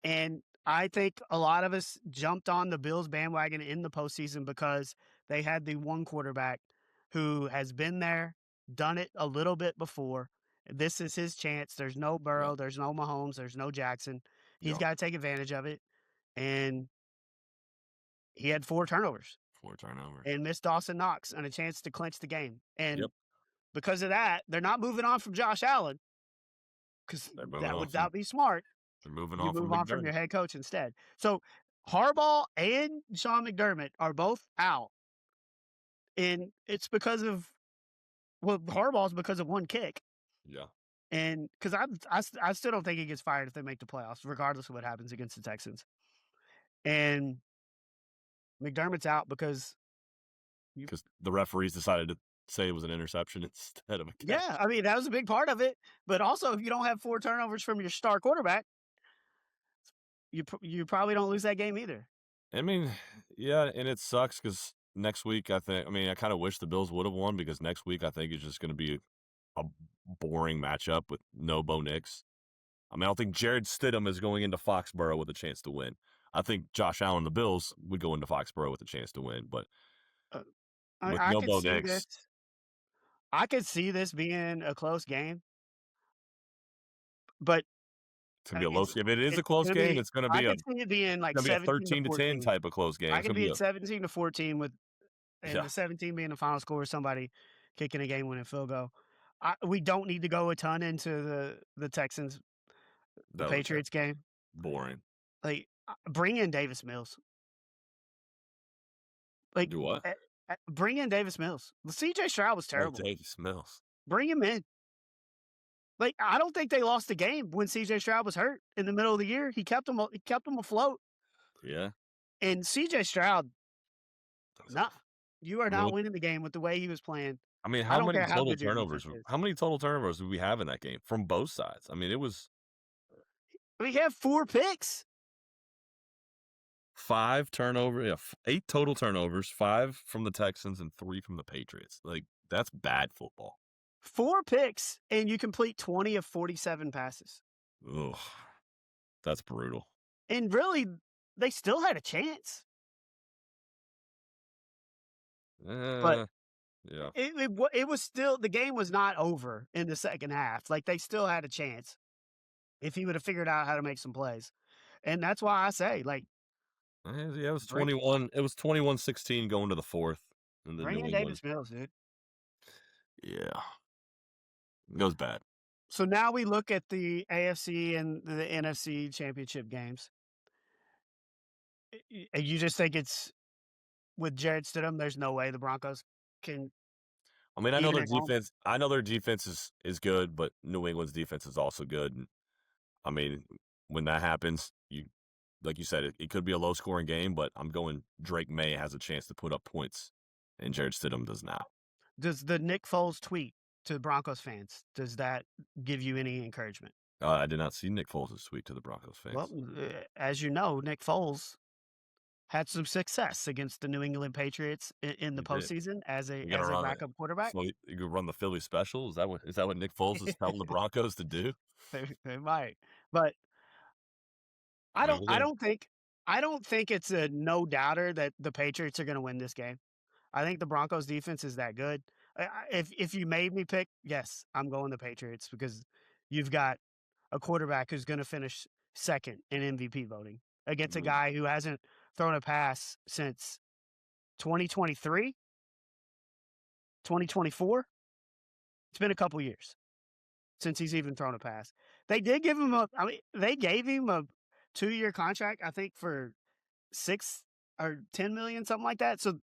And I think a lot of us jumped on the Bills bandwagon in the postseason because they had the one quarterback who has been there, done it a little bit before. This is his chance. There's no Burrow. There's no Mahomes. There's no Jackson. He's got to take advantage of it. And he had 4 turnovers. 4 turnovers. And missed Dawson Knox and a chance to clinch the game. And because of that, they're not moving on from Josh Allen because that would not be smart. They're moving on. You move on from your head coach instead. So Harbaugh and Sean McDermott are both out. And it's because of, Harbaugh's because of 1 kick. Yeah. And because I still don't think he gets fired if they make the playoffs, regardless of what happens against the Texans. And McDermott's out because the referees decided to say it was an interception instead of a catch. Yeah, I mean, that was a big part of it. But also, if you don't have 4 turnovers from your star quarterback, you probably don't lose that game either. I mean, yeah, and it sucks because next week, I kind of wish the Bills would have won because next week I think it's just going to be a boring matchup with no Bo Nix. I mean, I don't think Jared Stidham is going into Foxborough with a chance to win. I think Josh Allen, the Bills, would go into Foxborough with a chance to win, but with no Bo Nix. I could see this being a close game, but it's going to be a low game. If it is a close game, it's going to be I could see it being like 13-10 type of close game. I could be at 17-14 with the 17 being the final score, somebody kicking a game-winning field goal. We don't need to go a ton into the Texans. the That was Patriots game. boring. Like, bring in Davis Mills. Like, Do what? bring in Davis Mills. CJ Stroud was Oh, terrible. Davis Mills. Bring him in. Like, I don't think they lost the game when CJ Stroud was hurt in the middle of the year. He kept them afloat. Yeah. And CJ Stroud, nah, you are not Real winning the game with the way he was playing. I mean, I how don't many care how total good your defense turnovers is. how many total turnovers did we have in that game from both sides? I mean, it was I mean, he had 4 picks. 5 turnover, 8 total turnovers, 5 from the Texans and 3 from the Patriots. Like, that's bad football. 4 picks, and you complete 20 of 47 passes. Ugh. That's brutal. And really, they still had a chance. But Yeah. it was still, the game was not over in the second half. Like, they still had a chance if he would have figured out how to make some plays. And that's why I say, like, Yeah, it was bring 21-16 going to the 4th in the bring New in England. Davis Mills, dude. Yeah. It was bad. So now we look at the AFC and the NFC championship games. You just think it's with Jared Stidham, there's no way the Broncos can, I mean, even at home. I know their defense is good, but New England's defense is also good. And I mean, when that happens, like you said, it could be a low scoring game, but I'm going Drake May has a chance to put up points, and Jared Stidham does not. Does the Nick Foles tweet to Broncos fans, does that give you any encouragement? I did not see Nick Foles' tweet to the Broncos fans. Well, as you know, Nick Foles had some success against the New England Patriots in the He did. postseason as a You gotta run it. backup quarterback. So you could run the Philly special? Is that what Nick Foles is telling the Broncos to do? They might, but I I mean, don't think it's a no doubter that the Patriots are going to win this game. I think the Broncos defense is that good. If you made me pick, yes, I'm going the Patriots because you've got a quarterback who's going to finish second in MVP voting against a guy who hasn't thrown a pass since 2023, 2024. It's been a couple years since he's even thrown a pass. They did give him they gave him a 2-year contract, I think, for 6 or 10 million, something like that. So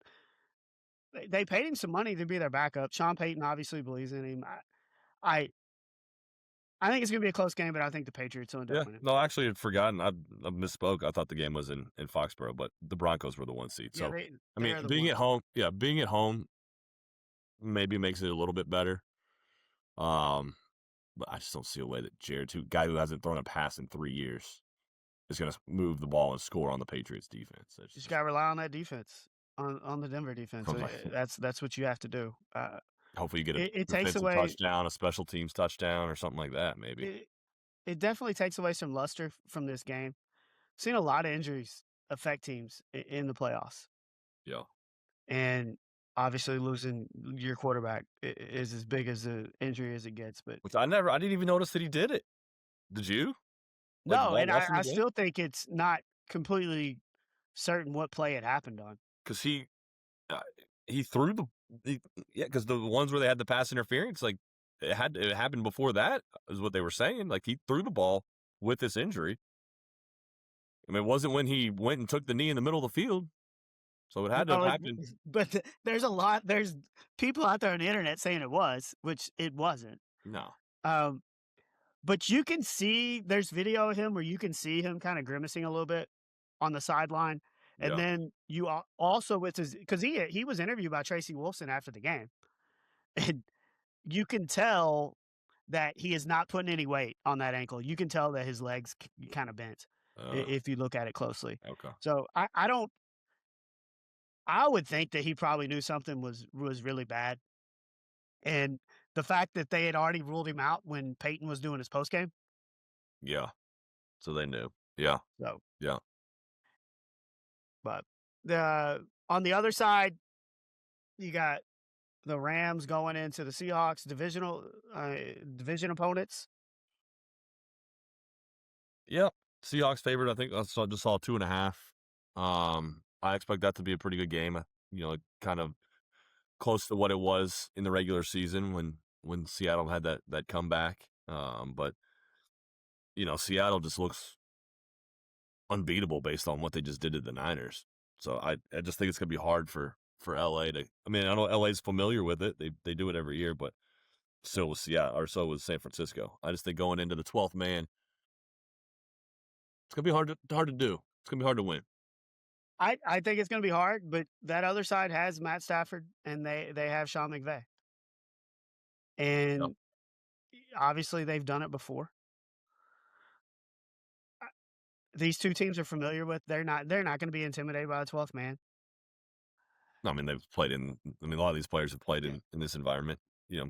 they paid him some money to be their backup. Sean Payton obviously believes in him. I think it's going to be a close game, but I think the Patriots will end up winning. No, actually, I'd forgotten. I misspoke. I thought the game was in Foxborough, but the Broncos were the 1 seed. So, I mean, being at home maybe makes it a little bit better. But I just don't see a way that Jared, guy who hasn't thrown a pass in 3 years, is going to move the ball and score on the Patriots defense. You just got to rely on that defense, on the Denver defense. That's what you have to do. Hopefully you get it a takes away touchdown, a special teams touchdown, or something like that. Maybe it definitely takes away some luster from this game. Seen a lot of injuries affect teams in the playoffs. Yeah, and obviously losing your quarterback is as big as an injury as it gets. But which I didn't even notice that he did it. Did you? No, and I still think it's not completely certain what play it happened on. Because he threw because the ones where they had the pass interference, like it happened before that, is what they were saying. Like he threw the ball with this injury. I mean, it wasn't when he went and took the knee in the middle of the field. So it had to have happened. But there's people out there on the internet saying it was, which it wasn't. No. But you can see, there's video of him where you can see him kind of grimacing a little bit on the sideline. And then you also because he was interviewed by Tracy Wolfson after the game. And you can tell that he is not putting any weight on that ankle. You can tell that his legs kind of bent if you look at it closely. Okay. So I would think that he probably knew something was really bad. And the fact that they had already ruled him out when Peyton was doing his postgame. Yeah. So they knew. Yeah. So yeah. But on the other side, you got the Rams going into the Seahawks division opponents. Yep. Seahawks favored. I think I just saw 2.5. I expect that to be a pretty good game. Kind of close to what it was in the regular season when Seattle had that comeback. But Seattle just looks unbeatable based on what they just did to the Niners. So I just think it's going to be hard for LA to. I mean, I know LA's familiar with it. They do it every year, but so was Seattle, or so was San Francisco. I just think going into the 12th man, it's going to be hard to do. It's going to be hard to win. I think it's going to be hard, but that other side has Matt Stafford and they have Sean McVay. And obviously they've done it before. These two teams are familiar with. They're not going to be intimidated by the 12th man. No, I mean they've played in. I mean a lot of these players have played in this environment,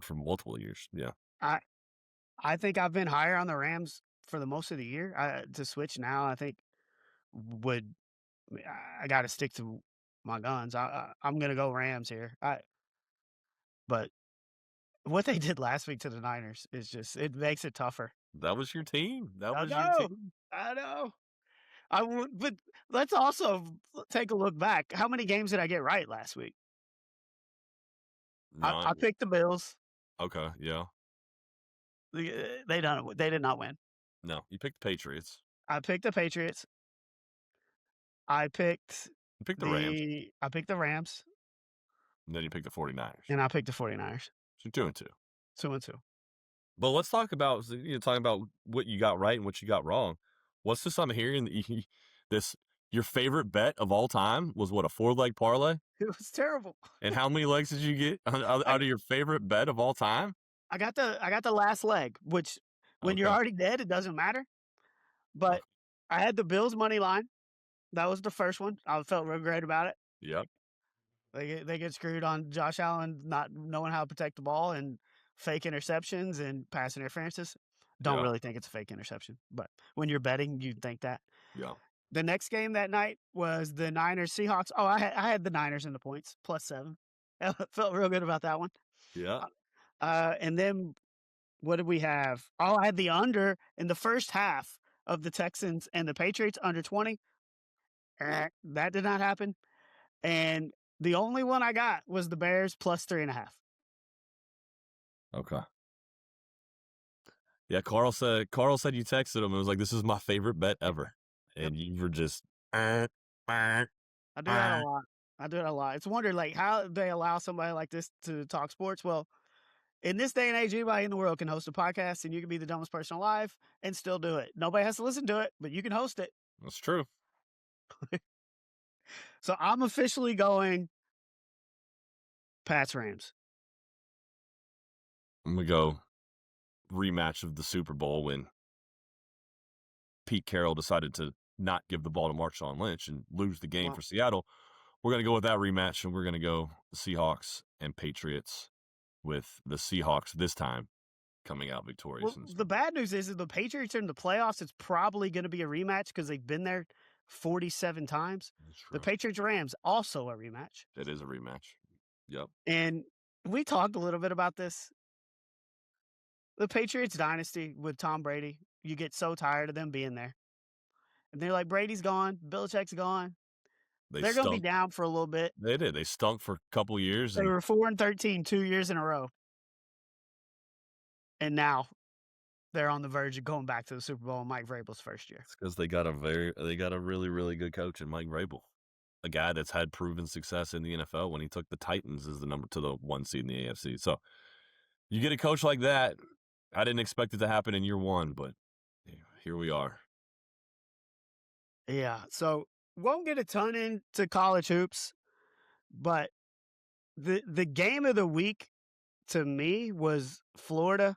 for multiple years. Yeah. I think I've been higher on the Rams for the most of the year. To switch now, I think I got to stick to my guns. I'm going to go Rams here. But what they did last week to the Niners is just, it makes it tougher. That was your team. Your team. I know. But let's also take a look back. How many games did I get right last week? I picked the Bills. Okay, yeah. They did not win. No, you picked the Patriots. I picked the Patriots. You picked the Rams. I picked the Rams. And then you picked the 49ers. And I picked the 49ers. So 2-2. 2-2. But let's talk about talking about what you got right and what you got wrong. What's this I'm hearing? Your favorite bet of all time was what, a 4-leg parlay? It was terrible. And how many legs did you get out of your favorite bet of all time? I got the last leg, which when you're already dead, it doesn't matter. But I had the Bills money line. That was the first one. I felt real great about it. Yep. They get screwed on Josh Allen not knowing how to protect the ball and fake interceptions and pass interferences. Don't really think it's a fake interception, but when you're betting, you think that. Yeah. The next game that night was the Niners Seahawks. Oh, I had the Niners in the points +7. I felt real good about that one. Yeah. And then what did we have? Oh, I had the under in the first half of the Texans and the Patriots under 20. That did not happen. And the only one I got was the Bears +3.5. Okay. Yeah, Carl said you texted him and was like, "This is my favorite bet ever," and you were just. I do that a lot. It's a wonder, like, how they allow somebody like this to talk sports. Well, in this day and age, anybody in the world can host a podcast, and you can be the dumbest person alive and still do it. Nobody has to listen to it, but you can host it. That's true. So I'm officially going Pats Rams. I'm gonna go rematch of the Super Bowl when Pete Carroll decided to not give the ball to Marshawn Lynch and lose the game for Seattle. We're going to go with that rematch, and we're going to go the Seahawks and Patriots, with the Seahawks this time coming out victorious. Well, the bad news is that the Patriots are in the playoffs. It's probably going to be a rematch because they've been there 47 times. The Patriots-Rams, also a rematch. It is a rematch. Yep. And we talked a little bit about this. The Patriots dynasty with Tom Brady, you get so tired of them being there. And they're like, Brady's gone, Belichick's gone. They're going to be down for a little bit. They did. They stunk for a couple years. They were 4-13 2 years in a row. And now they're on the verge of going back to the Super Bowl in Mike Vrabel's first year. It's because they got a really, really good coach in Mike Vrabel, a guy that's had proven success in the NFL when he took the Titans as the number to the 1 seed in the AFC. So you get a coach like that. I didn't expect it to happen in year one, but here we are. Yeah, so won't get a ton into college hoops, but the game of the week to me was Florida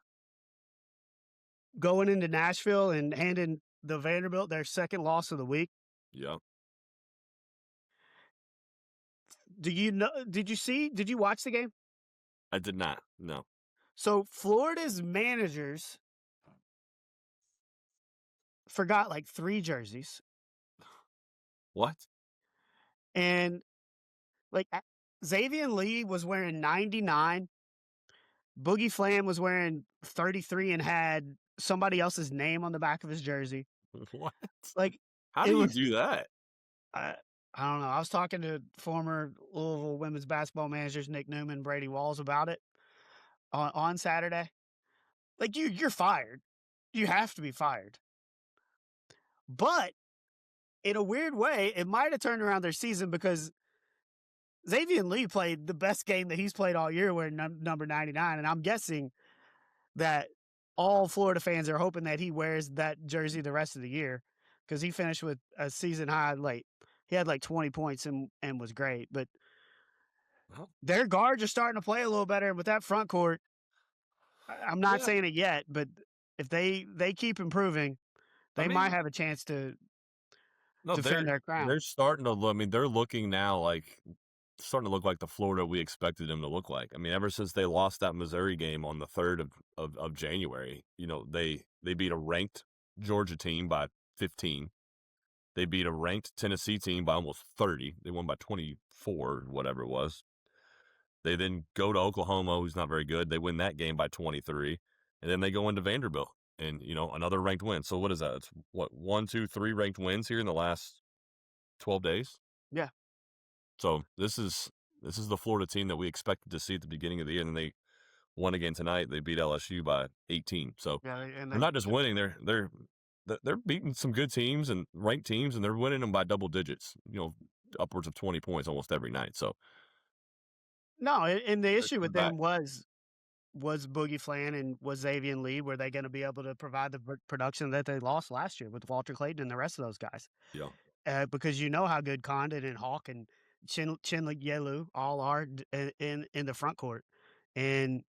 going into Nashville and handing the Vanderbilt their second loss of the week. Yeah. Did you watch the game? I did not. No. So Florida's managers forgot like 3 jerseys. What? And like Xavier Lee was wearing 99. Boogie Flam was wearing 33 and had somebody else's name on the back of his jersey. What? Like, how do you do that? I don't know. I was talking to former Louisville women's basketball managers Nick Newman, Brady Walls about it on Saturday. Like, you're fired. You have to be fired. But in a weird way, it might have turned around their season because Xavier Lee played the best game that he's played all year wearing number 99. And I'm guessing that all Florida fans are hoping that he wears that jersey the rest of the year because he finished with a season high. Like he had like 20 points and was great. But their guards are starting to play a little better. And with that front court, I'm not Yeah. saying it yet, but if they keep improving, I they might mean, have a chance to no, defend their crown. they're starting to look. I mean, they're looking now like starting to look like the Florida we expected them to look like. I mean, ever since they lost that Missouri game on the 3rd of January, they beat a ranked Georgia team by 15. They beat a ranked Tennessee team by almost 30. They won by 24, whatever it was. They then go to Oklahoma, who's not very good. They win that game by 23. And then they go into Vanderbilt and, another ranked win. So what is that? It's what, 1, 2, 3 ranked wins here in the last 12 days? Yeah. So this is the Florida team that we expected to see at the beginning of the year, and they won again tonight. They beat LSU by 18. So Yeah. And they're not just winning; they're beating some good teams and ranked teams, and they're winning them by double digits. Upwards of 20 points almost every night. So no, and the they're issue with coming back. them was Boogie Flan and was Xavier Lee. Were they going to be able to provide the production that they lost last year with Walter Clayton and the rest of those guys? Yeah, Because you know how good Condon and Hawk and Chinlik Yelu all are in the front court, and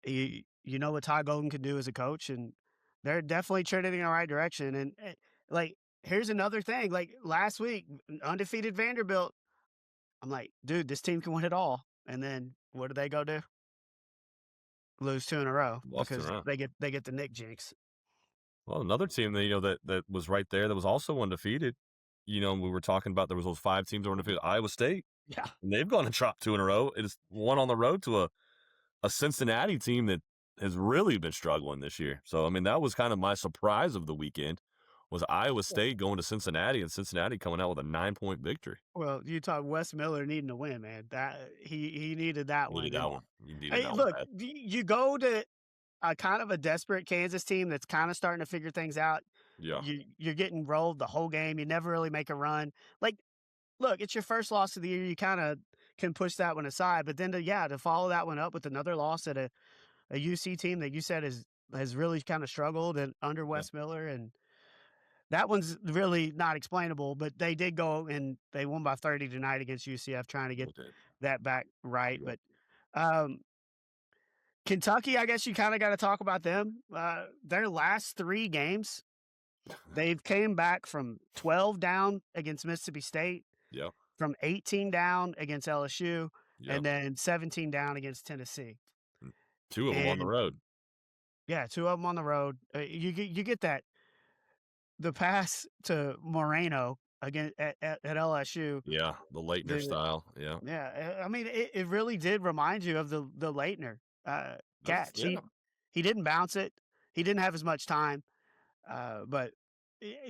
you know what Ty Golden can do as a coach, and they're definitely trending in the right direction. And like, here's another thing: like last week, undefeated Vanderbilt. I'm like, dude, this team can win it all. And then what do they go do? Lose 2 in a row lost because around. they get the Nick jinx. Well, another team that was right there that was also undefeated. We were talking about there was those 5 teams that were undefeated. Iowa State, Yeah. and they've gone and dropped 2 in a row. It is one on the road to a Cincinnati team that has really been struggling this year. So, I mean, that was kind of my surprise of the weekend was Iowa State going to Cincinnati and Cincinnati coming out with a 9-point victory. Well, you talk Wes Miller needing to win, man. That he needed that Needed one. that And one. You needed hey, that one look, bad. you go to a kind of a desperate Kansas team that's kind of starting to figure things out. Yeah. You're getting rolled the whole game. You never really make a run. Like, look, it's your first loss of the year. You kind of can push that one aside. But then to follow that one up with another loss at a UC team that you said has really kind of struggled and under Yeah. Wes Miller, and that one's really not explainable. But they did go and they won by 30 tonight against UCF, trying to get Okay. that back right. Yeah. But um, Kentucky, I guess you kind of got to talk about them. Their last 3 games, they've came back from 12 down against Mississippi State, Yeah. from 18 down against LSU, Yeah. and then 17 down against Tennessee. 2 of them on the And road. yeah, 2 of them on the road. You get that the pass to Moreno again at LSU. Yeah. The Leitner The style. Yeah. Yeah, I mean it really did remind you of the Leitner catch. Yeah. He didn't bounce it. He didn't have as much time. But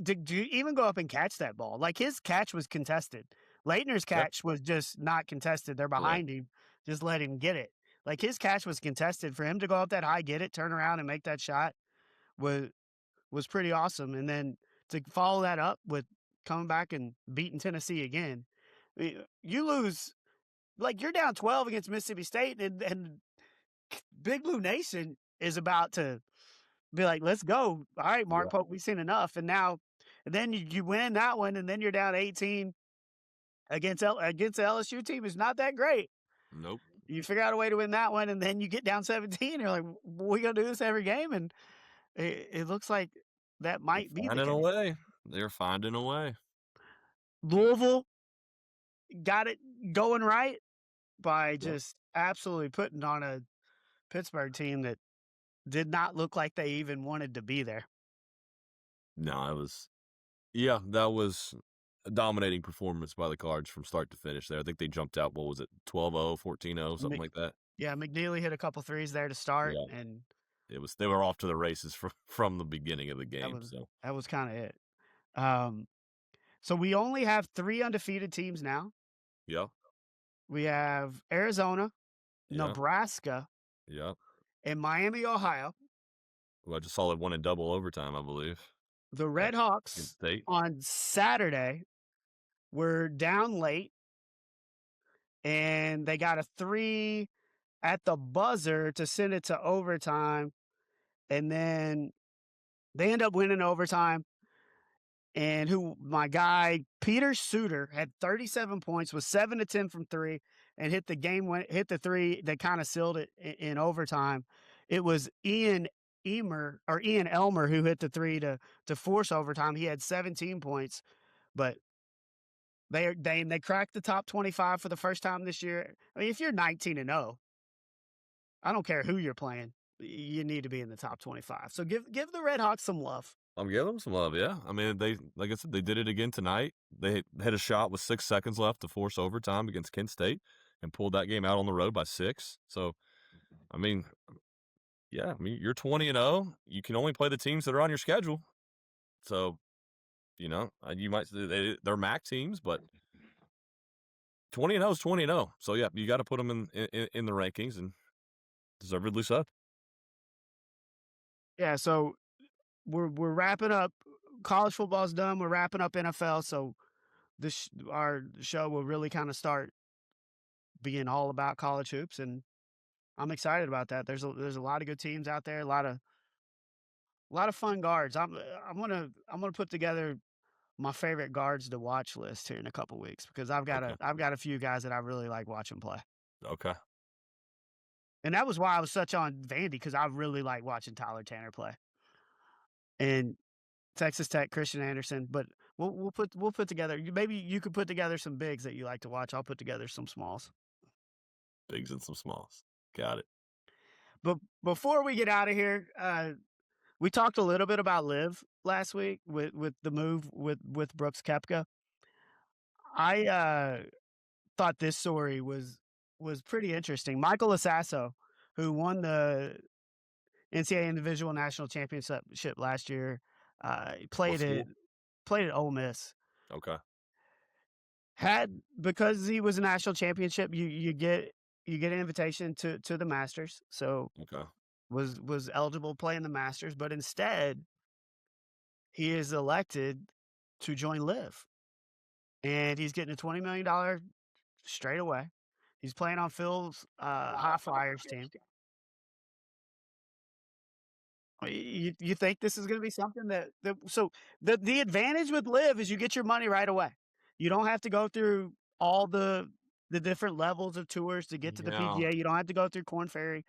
did you even go up and catch that ball? Like his catch was contested. Leitner's Yep. catch was just not contested. They're Right. behind him. Just let him get it. Like his catch was contested. For him to go up that high, get it, turn around and make that shot was pretty awesome. And then to follow that up with coming back and beating Tennessee again, you lose like you're down 12 against Mississippi State, and Big Blue Nation is about to be like, let's go. All right, Mark Yeah. Pope, we've seen enough. And then you win that one, and then you're down 18 against the LSU team is not that great. Nope. You figure out a way to win that one, and then you get down 17. You're like, we gonna do this every game, and it looks like that might be the Finding a case. way. They're finding a way. Louisville got it going right by Yep. just absolutely putting on a Pittsburgh team that did not look like they even wanted to be there. No, that was a dominating performance by the Cards from start to finish there. I think they jumped out, what was it, 12-0, 14-0, something like that. Yeah, McNeely hit a couple threes there to start, Yeah. and They were off to the races from the beginning of the game. So that was kind of it. So we only have 3 undefeated teams now. yeah, We have Arizona, yeah, Nebraska, yeah. and Miami, Ohio. Well, I just saw it won in double overtime, I believe. the Red Hawks State. on Saturday were down late, and they got a 3 at the buzzer to send it to overtime, and then they end up winning overtime. And my guy Peter Suter had 37 points, was 7 to 10 from 3, and hit the 3 that kind of sealed it in overtime. It was Ian Elmer who hit the 3 to force overtime. He had 17 points, but they cracked the top 25 for the first time this year. I mean, if you're 19-0, I don't care who you're playing, you need to be in the top 25. So give the Red Hawks some love. I'm giving them some love, yeah. I mean, like I said, they did it again tonight. They hit a shot with 6 seconds left to force overtime against Kent State and pulled that game out on the road by 6. So, I mean, yeah, I mean, you're 20-0. You can only play the teams that are on your schedule. So, you know, you might say they're MAC teams, but 20-0 is 20-0. So, yeah, you got to put them in the rankings, and deservedly so. Yeah, so we're wrapping up. College football's done. We're wrapping up NFL. So our show will really kind of start being all about college hoops, and I'm excited about that. There's a lot of good teams out there. A lot of fun guards. I'm gonna put together my favorite guards to watch list here in a couple weeks, because I've got a few guys that I really like watching play. Okay. And that was why I was such on Vandy, because I really like watching Tyler Tanner play. And Texas Tech, Christian Anderson, but we'll put together. Maybe you could put together some bigs that you like to watch. I'll put together some smalls. Bigs and some smalls. Got it. But before we get out of here, we talked a little bit about LIV last week with the move with Brooks Koepka. I thought this story was pretty interesting. Michael Asasso, who won the NCAA Individual National Championship last year, played at Ole Miss. Okay. Because he was a national championship, you get an invitation to the Masters. So Okay. was eligible to play in the Masters, but instead he is elected to join LIV, and he's getting a $20 million straight away. He's playing on Phil's High Flyers team. You think this is going to be something so the advantage with LIV is you get your money right away. You don't have to go through all the different levels of tours to get to the PGA. You don't have to go through Korn Ferry.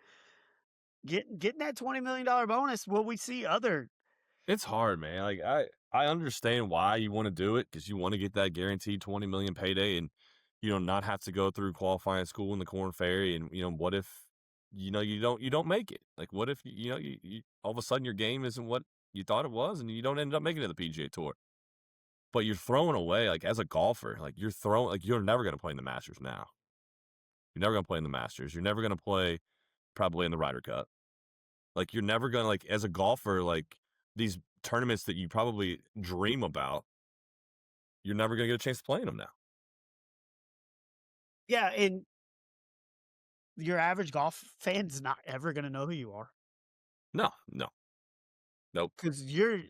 Getting that $20 million bonus. Will we see other? It's hard, man. Like I understand why you want to do it, because you want to get that guaranteed $20 million payday, and not have to go through qualifying school in the Korn Ferry. And what if you don't make it? Like, what if you all of a sudden your game isn't what you thought it was, and you don't end up making it to the PGA Tour? But you're throwing away, like, as a golfer, like you're never going to play in the Masters now. You're never going to play in the Masters. You're never going to play probably in the Ryder Cup. Like, you're never going to, like, as a golfer, like, these tournaments that you probably dream about, you're never going to get a chance to play in them now. Yeah, and your average golf fan's not ever going to know who you are. No. Nope. Because you're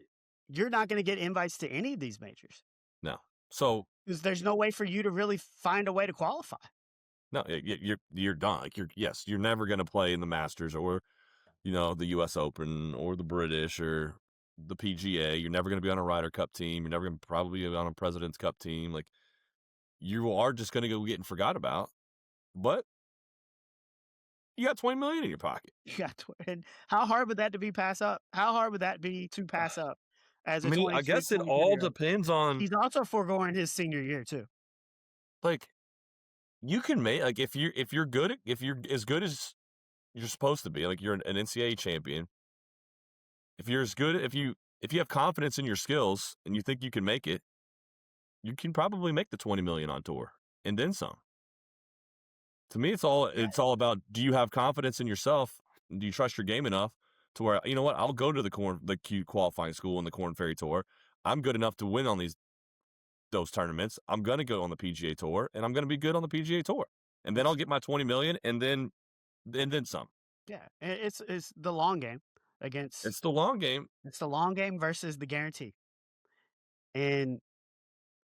not going to get invites to any of these majors. No. So, because there's no way for you to really find a way to qualify. No, you're done. Like, you're never going to play in the Masters or, the U.S. Open or the British or the PGA. You're never going to be on a Ryder Cup team. You're never going to probably be on a President's Cup team. Like, you are just going to go getting forgot about. But you got $20 million in your pocket. Yeah, and how hard would that to be pass up? How hard would that be to pass up? As a I guess it all depends on. He's also foregoing his senior year too. Like, you can make, like, if you're as good as you're supposed to be, like, you're an NCAA champion. If you're as good, if you have confidence in your skills and you think you can make it, you can probably make the $20 million on tour and then some. To me, it's all about, do you have confidence in yourself? Do you trust your game enough to where, you know what, I'll go to the Q qualifying school and the Korn Ferry Tour. I'm good enough to win on those tournaments. I'm going to go on the PGA Tour, and I'm going to be good on the PGA Tour. And then I'll get my $20 million and then some. Yeah, it's the long game against. It's the long game. It's the long game versus the guarantee. And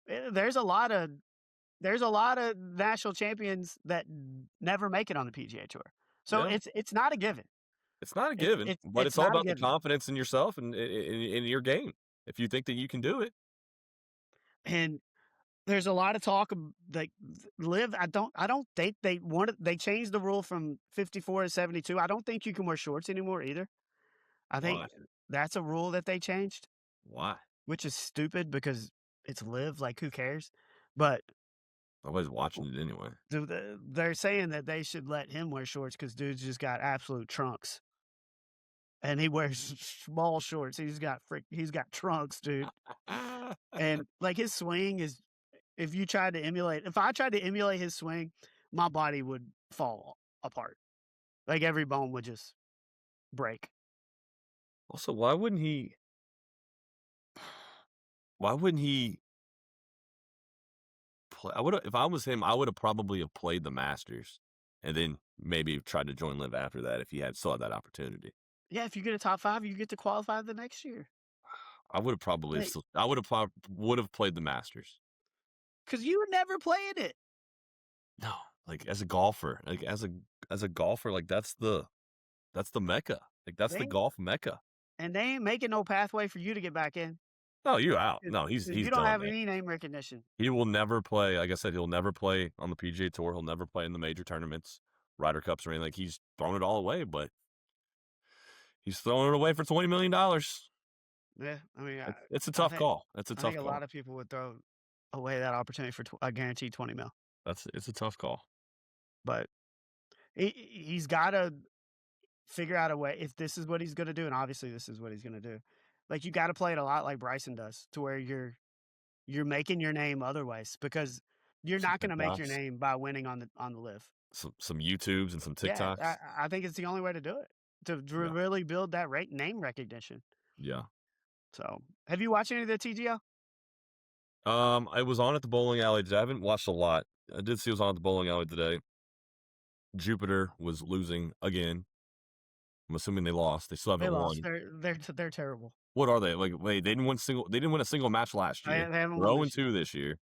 there's a lot of national champions that never make it on the PGA Tour. So Yeah. it's not a given. It's not a It's given, it's but it's it's all not a about the given. confidence in yourself and in your game. If you think that you can do it, And there's a lot of talk of like live. I don't think they changed the rule from 54 to 72. I don't think you can wear shorts anymore either. I think why? that's a rule that they changed, Why? which is stupid because it's live. Like who cares? But Nobody's watching it anyway. they're saying that they should let him wear shorts because dude's just got absolute trunks. And he wears small shorts. He's got trunks, dude. And like his swing is if I tried to emulate his swing, my body would fall apart. Like every bone would just break. Also, why wouldn't he? Why wouldn't he play? I would if I was him, I would have probably have played the Masters, and then maybe tried to join Live after that if he had still had that opportunity. Yeah, if you get a top 5, you get to qualify the next year. I would have probably Like, still, would have played the Masters. because you were never playing it. No, like as a golfer, as a golfer, like that's the mecca. Like that's the They golf mecca. and they ain't making no pathway for you to get back in. No, you're out. 'Cause No, he's you don't done, have man. any name recognition. He will never play. Like I said, he'll never play on the PGA Tour. He'll never play in the major tournaments, Ryder Cups, or anything. Like he's thrown it all away, but he's throwing it away for $20 million. Yeah, I mean, It's a I tough think call. That's a I think tough a call. lot of people would throw away that opportunity for a guaranteed 20 mil. It's a tough call. But he's got to figure out a way if this is what he's going to do, and obviously this is what he's going to do. Like you got to play it a lot like Bryson does, to where you're making your name other ways because you're Some not going to make your TikToks, name by winning on the live. some YouTubes, and some Yeah, TikToks. I think it's the only way to do it to Yeah, really build that name recognition. yeah. So, have you watched any of the TGL? I was on at the bowling alley. I haven't watched a lot. I did see it was on at the bowling alley today. Jupiter was losing again. I'm assuming they lost. They still They haven't lost. won. They're terrible. What are they? Like, wait, they didn't win a single match last They, year. they haven't They're won 0 this year. 2 this year.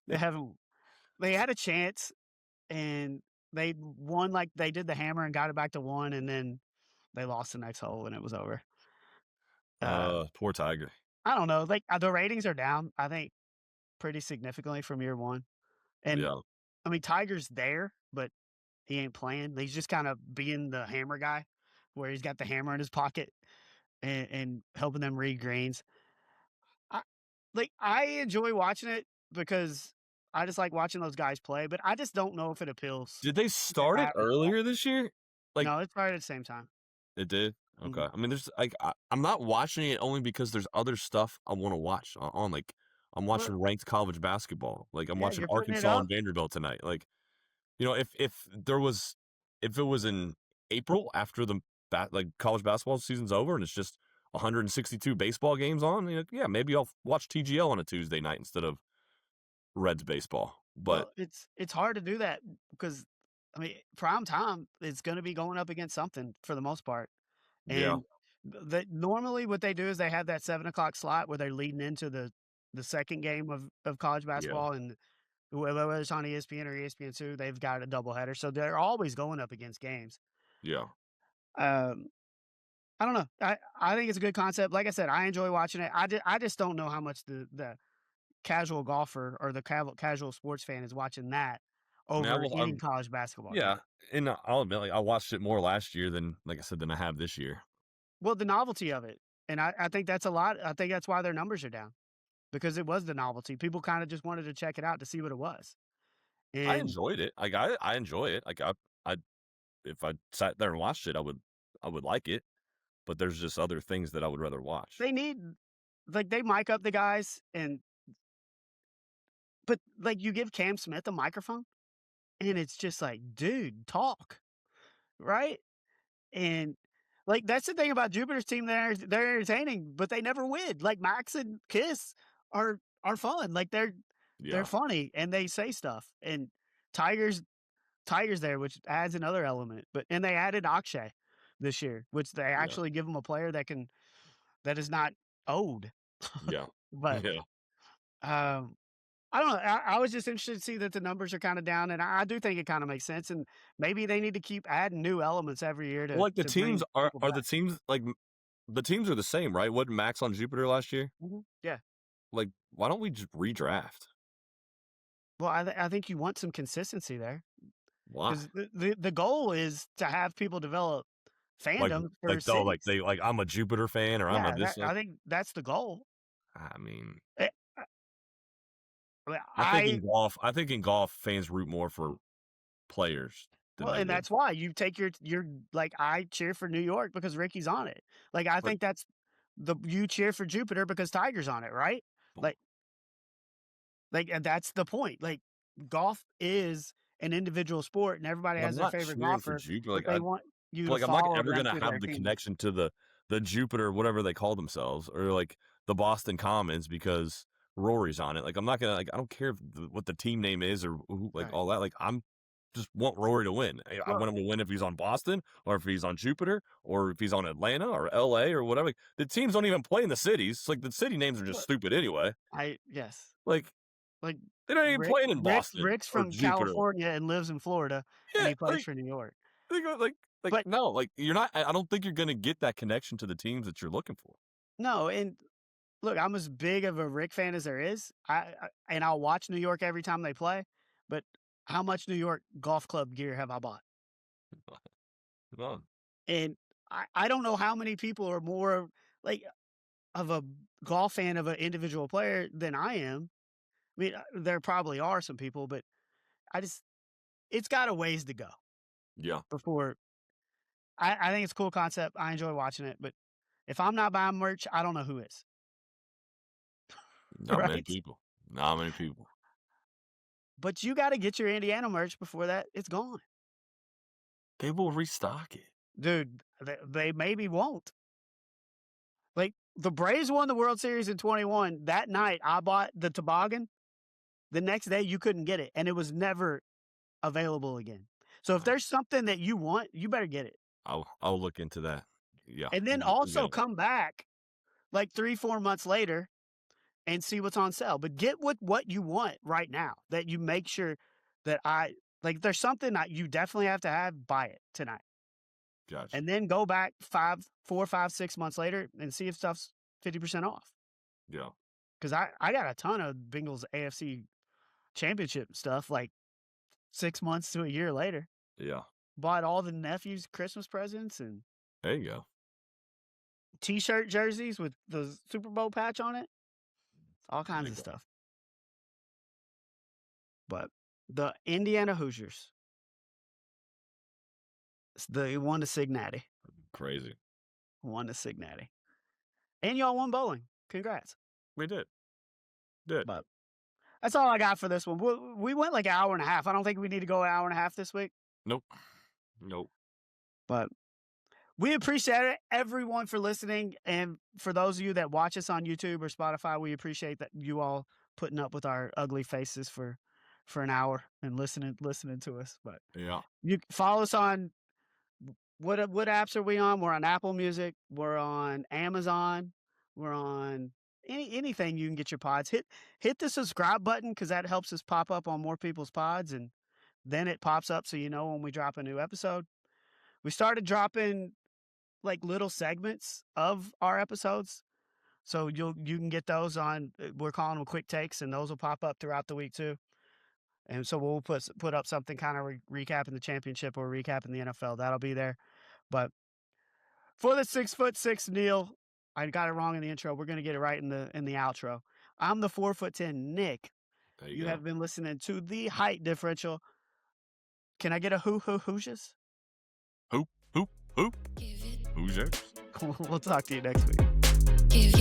They haven't. They had a chance, and they won like they did the hammer and got it back to 1, and then they lost the next hole and it was over. Poor Tiger. I don't know. Like the ratings are down, I think, pretty significantly from year 1. And Yeah, I mean, Tiger's there, but he ain't playing. He's just kind of being the hammer guy, where he's got the hammer in his pocket and helping them read greens. I I enjoy watching it because I just like watching those guys play, but I just don't know if it appeals did they to your start it average earlier golfer. this year? Like No, it started at the same time. it did. Okay. Mhm. I mean, there's like I'm not watching it only because there's other stuff I want to watch on. Like I'm Well, watching ranked college basketball. Like I'm yeah, watching you're putting it Arkansas up. and Vanderbilt tonight. Like if it was in April after the like college basketball season's over and it's just 162 baseball games on, yeah, maybe I'll watch TGL on a Tuesday night instead of Reds baseball. But Well, it's hard to do that because I mean, prime time is going to be going up against something for the most part. yeah, And normally what they do is they have that 7 o'clock slot where they're leading into the second game of college yeah, basketball, and whether it's on ESPN or ESPN2, they've got a doubleheader, so they're always going up against games. yeah. Um, I don't know. I think it's a good concept. Like I said, I enjoy watching it. I just don't know how much the casual golfer or the casual sports fan is watching that I mean, over any college basketball yeah, game. and I'll admit, like, I watched it more last year than, like I said, than I have this year. Well, the novelty of it, and I think that's a lot. I think that's why their numbers are down because it was the novelty. People kind of just wanted to check it out to see what it was. I And enjoyed it. Like I enjoy it. Like I if I sat there and watched it, I would like it. But there's just other things that I would rather watch. they need like they mic up the guys and but like you give Cam Smith a microphone and it's just like, dude, talk, right? And like that's the thing about Jupiter's team. They're entertaining, but they never win. Like Max and Kiss are fun. Like they're Yeah, funny and they say stuff. And Tigers Tigers there, which adds another element. But and they added Akshay this year, which they yeah, actually give him a player that is not old. Yeah. But Yeah. um, I don't know. I was just interested to see that the numbers are kind of down, and I do think it kind of makes sense. And maybe they need to keep adding new elements every year Well, like, the to teams bring are people are back. the teams like, the teams are the same, right? Wasn't Max on Jupiter last year? Yeah. Like, why don't we just redraft? Well, I think you want some consistency there Why? because the goal is to have people develop Like fandom for like, though, like, cities. they like, I'm a Jupiter fan or I'm a Yeah, this, like I think that's the goal. I mean, Eh, I, well, I think in golf, fans root more for players than well, they and do. that's why you take your like I cheer for New York because Ricky's on it. Like I But think that's the you cheer for Jupiter because Tiger's on it, right? Like and that's the point. Like golf is an individual sport and everybody but I'm has their not favorite cheering for golfer, Jupiter, but they want you to like, I'm not follow ever them gonna through have their the team. connection to the Jupiter, whatever they call themselves, or, like, the Boston Commons because Rory's on it. Like, I'm not gonna like, I don't care what the team name is or who like, Right. all that. Like, I'm just want Rory to win. I Well, want him to win if he's on Boston or if he's on Jupiter or if he's on Atlanta or LA or whatever. Like, the teams don't even play in the cities. Like, the city names are just well, stupid anyway. I yes. Like, Like they're not even playing in Boston Rick's or from Jupiter. California and lives in Florida and Yeah, he plays like for New York. they go like But no, like you're not. I don't think you're gonna get that connection to the teams that you're looking for. no, and look, I'm as big of a Rick fan as there is. And I'll watch New York every time they play, but how much New York golf club gear have I bought? No, And I don't know how many people are more like of a golf fan of an individual player than I am. I mean, there probably are some people, but I just it's got a ways to go yeah, before I think it's a cool concept. I enjoy watching it, but if I'm not buying merch, I don't know who is. not many Right? people. Not many people. But you got to get your Indiana merch before that it's gone. They will restock it. Dude, they maybe won't. Like the Braves won the World Series in 21. That night I bought the toboggan. The next day you couldn't get it and it was never available again. So if I, there's something that you want, you better get it. I'll look into that. Yeah, And then we'll get also it. come back like 3-4 months later and see what's on sale. But get with what you want right now that you make sure that like there's something that you definitely have to have, buy it tonight. Gotcha. And then go back 4, 5, 6 months later and see if stuff's 50% off. Yeah, Because I got a ton of Bengals AFC championship stuff like 6 months to a year later. yeah. Bought all the nephews Christmas presents and There you go. T-shirt jerseys with the Super Bowl patch on it. All There kinds you of go. stuff. But the Indiana Hoosiers, they won the Cincinnati. Crazy. Won the Cincinnati. And y'all won bowling. Congrats. We did. Did. But that's all I got for this one. We went like an hour and a half. I don't think we need to go an hour and a half this week. Nope. Nope. But we appreciate everyone for listening. And for those of you that watch us on YouTube or Spotify, we appreciate that you all putting up with our ugly faces for an hour and listening to us. But Yeah. you follow us on what apps are we on? We're on Apple Music. We're on Amazon. We're on anything you can get your pods. Hit the subscribe button because that helps us pop up on more people's pods, and then it pops up so you know when we drop a new episode. We started dropping like little segments of our episodes, so you can get those on. We're calling them quick takes, and those will pop up throughout the week too. And so we'll put up something kind of recapping the championship or recapping the NFL. That'll be there. But for the 6'6" Neil, I got it wrong in the intro. We're gonna get it right in the outro. I'm the 4'10" Nick. There you You go. have been listening to the Height Differential. Can I get a Hoosiers? Hoop. Hoosiers. We'll talk to you next week. Give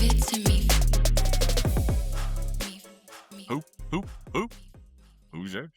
it to me. Hoop. Hoosiers.